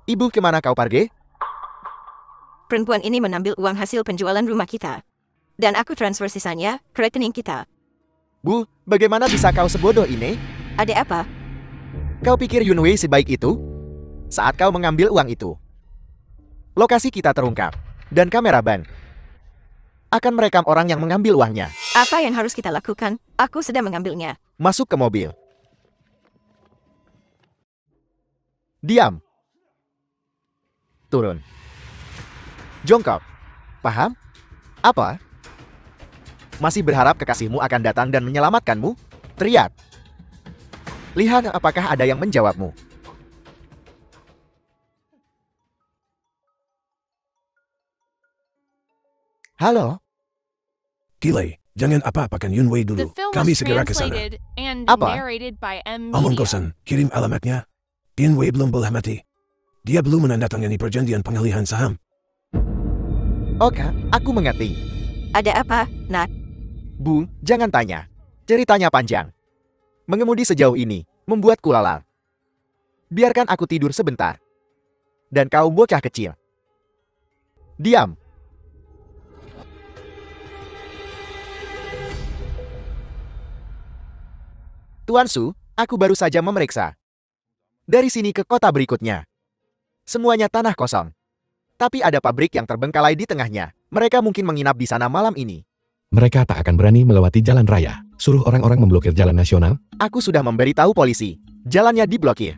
Ibu, kemana kau pergi? Perempuan ini mengambil uang hasil penjualan rumah kita. Dan aku transfer sisanya ke rekening kita. Bu, bagaimana bisa kau sebodoh ini? Ada apa? Kau pikir Yun Wei sebaik itu? Saat kau mengambil uang itu, lokasi kita terungkap. Dan kamera ban akan merekam orang yang mengambil uangnya. Apa yang harus kita lakukan? Aku sedang mengambilnya. Masuk ke mobil. Diam. Turun. Jongkok. Paham? Apa? Masih berharap kekasihmu akan datang dan menyelamatkanmu? Teriak. Lihat apakah ada yang menjawabmu. Halo? Kilei, jangan apa-apakan Yun Wei The dulu. film Kami was segera ke sana. translated and Apa? narrated by M. Omong Media. kosan, kirim alamatnya. Yun Wei belum boleh mati. Dia belum menandatangani perjanjian pengalihan saham. Oke, aku mengerti. Ada apa, Nat? Bu, jangan tanya. Ceritanya panjang. Mengemudi sejauh ini, membuatku lalar. Biarkan aku tidur sebentar. Dan kau bocah kecil. Diam. Tuan Su, aku baru saja memeriksa. Dari sini ke kota berikutnya. Semuanya tanah kosong. Tapi ada pabrik yang terbengkalai di tengahnya. Mereka mungkin menginap di sana malam ini. Mereka tak akan berani melewati jalan raya. Suruh orang-orang memblokir jalan nasional. Aku sudah memberitahu polisi. Jalannya diblokir.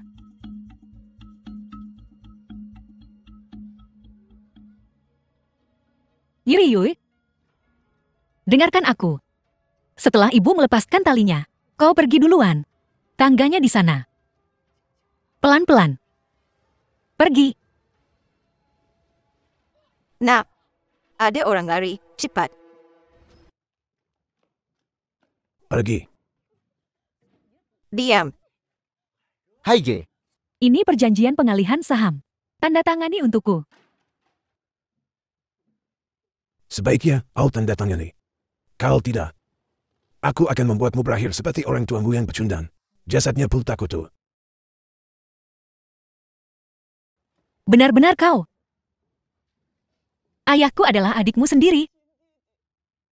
Yuri, dengarkan aku. Setelah ibu melepaskan talinya, kau pergi duluan. Tangganya di sana. Pelan-pelan. Pergi. Nak, ada orang lari. Cepat. Pergi. Diam. Hai G. Ini perjanjian pengalihan saham. Tanda tangani untukku. Sebaiknya kau tanda tangani. Kau tidak. Aku akan membuatmu berakhir seperti orang tuamu yang pecundang. Jasadnya pultakutu. Benar-benar kau. Ayahku adalah adikmu sendiri.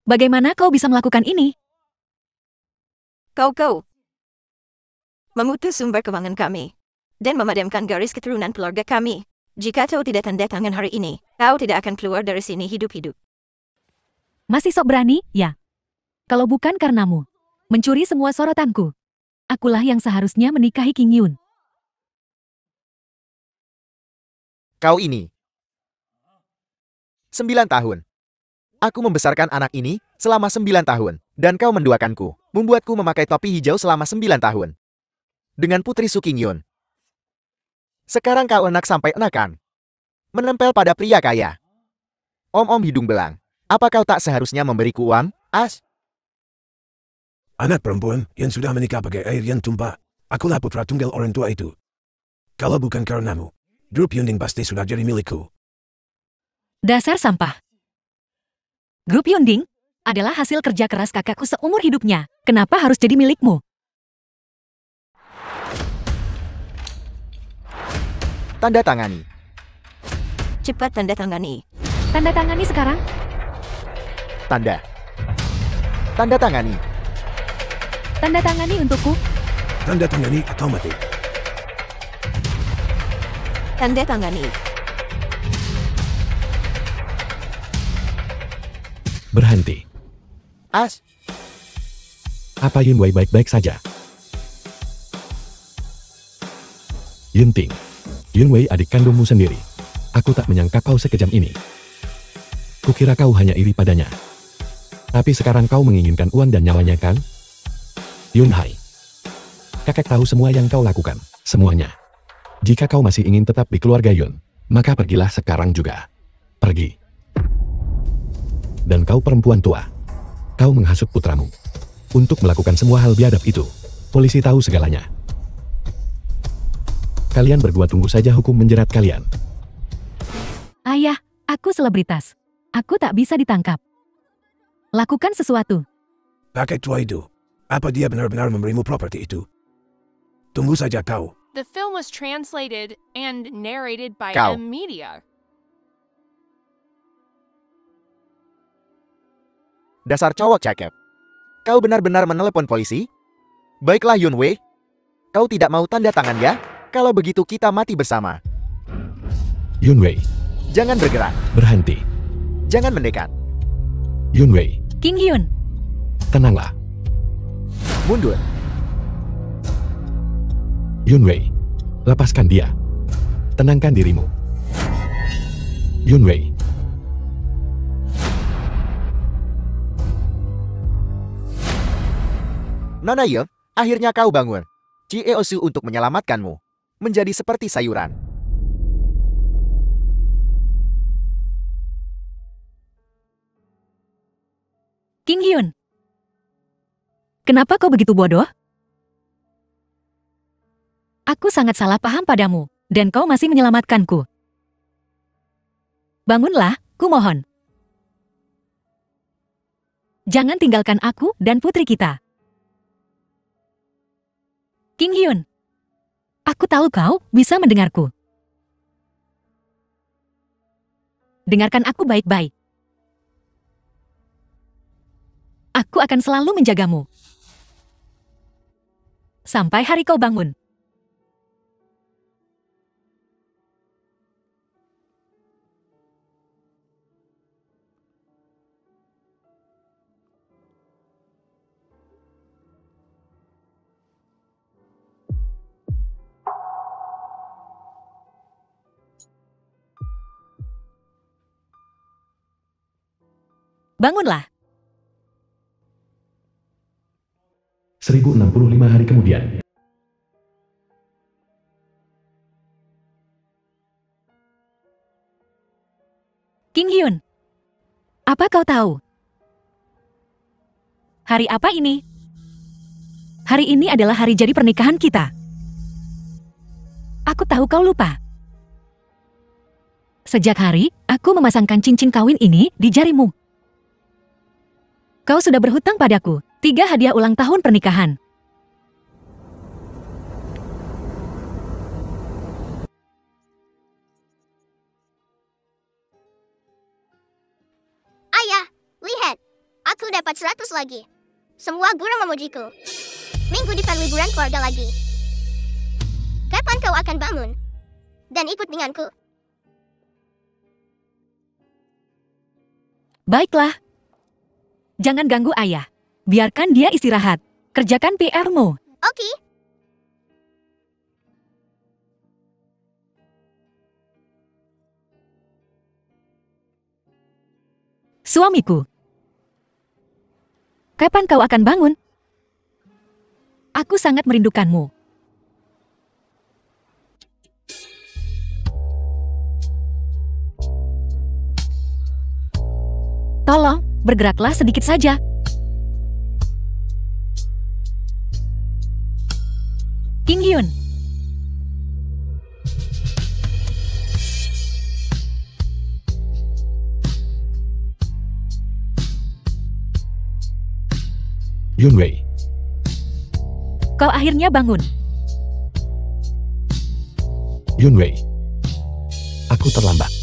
Bagaimana kau bisa melakukan ini? Kau. Memutus sumber keuangan kami. Dan memadamkan garis keturunan keluarga kami. Jika kau tidak tanda tangan hari ini, kau tidak akan keluar dari sini hidup-hidup. Masih sok berani, ya? Kalau bukan karenamu, mencuri semua sorotanku. Akulah yang seharusnya menikahi King Yun. Kau ini. 9 tahun. Aku membesarkan anak ini selama 9 tahun. Dan kau menduakanku. Membuatku memakai topi hijau selama 9 tahun. Dengan putri Su King Yun. Sekarang kau enak sampai enakan. Menempel pada pria kaya. Om-om hidung belang. Apa kau tak seharusnya memberiku uang, As? Anak perempuan yang sudah menikah bagai air yang tumpah. Akulah putra tunggal orang tua itu. Kalau bukan karenamu, grup Yunding pasti sudah jadi milikku. Dasar sampah. Grup Yunding adalah hasil kerja keras kakakku seumur hidupnya. Kenapa harus jadi milikmu? Tanda tangani. Cepat tanda tangani. Tanda tangani sekarang. Tanda. Tanda tangani. Tanda tangani untukku. Tanda tangani atau mati. Tanda tangani. Berhenti. As. Apa Yun Wei baik-baik saja? Yunting. Yun Wei adik kandungmu sendiri. Aku tak menyangka kau sekejam ini. Kukira kau hanya iri padanya. Tapi sekarang kau menginginkan uang dan nyawanya kan? Yun Hai. Kakek tahu semua yang kau lakukan. Semuanya. Jika kau masih ingin tetap di keluarga Yun, maka pergilah sekarang juga. Pergi. Dan kau perempuan tua. Kau menghasut putramu. Untuk melakukan semua hal biadab itu, polisi tahu segalanya. Kalian berdua tunggu saja hukum menjerat kalian. Ayah, aku selebritas. Aku tak bisa ditangkap. Lakukan sesuatu. Kakek tua itu. Apa dia benar-benar memberimu properti itu? Tunggu saja kau. The film was translated and narrated by Kau. M Media. Dasar cowok cakep. Kau benar-benar menelepon polisi? Baiklah Yun Wei. Kau tidak mau tanda tangan ya? Kalau begitu kita mati bersama. Yun Wei, Jangan bergerak. berhenti. Jangan mendekat. Yun Wei, King Hyun, tenanglah. Mundur. Yun Wei, lepaskan dia. Tenangkan dirimu. Yun Wei, Nona Ye, akhirnya kau bangun. Chieosu untuk menyelamatkanmu. Menjadi seperti sayuran. King Hyun. Kenapa kau begitu bodoh? Aku sangat salah paham padamu, dan kau masih menyelamatkanku. Bangunlah, kumohon. Jangan tinggalkan aku dan putri kita. King Hyun. Aku tahu kau bisa mendengarku. Dengarkan aku baik-baik. Aku akan selalu menjagamu. Sampai hari kau bangun. Bangunlah. 1065 hari kemudian. King Hyun. Apa kau tahu? Hari apa ini? Hari ini adalah hari jadi pernikahan kita. Aku tahu kau lupa. Sejak hari, aku memasangkan cincin kawin ini di jarimu. Kau sudah berhutang padaku 3 hadiah ulang tahun pernikahan. Ayah, lihat. Aku dapat 100 lagi. Semua guru memujiku. Minggu depan liburan keluarga lagi. Kapan kau akan bangun? Dan ikut denganku. Baiklah. Jangan ganggu ayah. Biarkan dia istirahat. Kerjakan PR-mu. Oke. Suamiku. Kapan kau akan bangun? Aku sangat merindukanmu. Tolong, bergeraklah sedikit saja. King Hyun. Yun Wei, Kau akhirnya bangun. Yun Wei. Aku terlambat.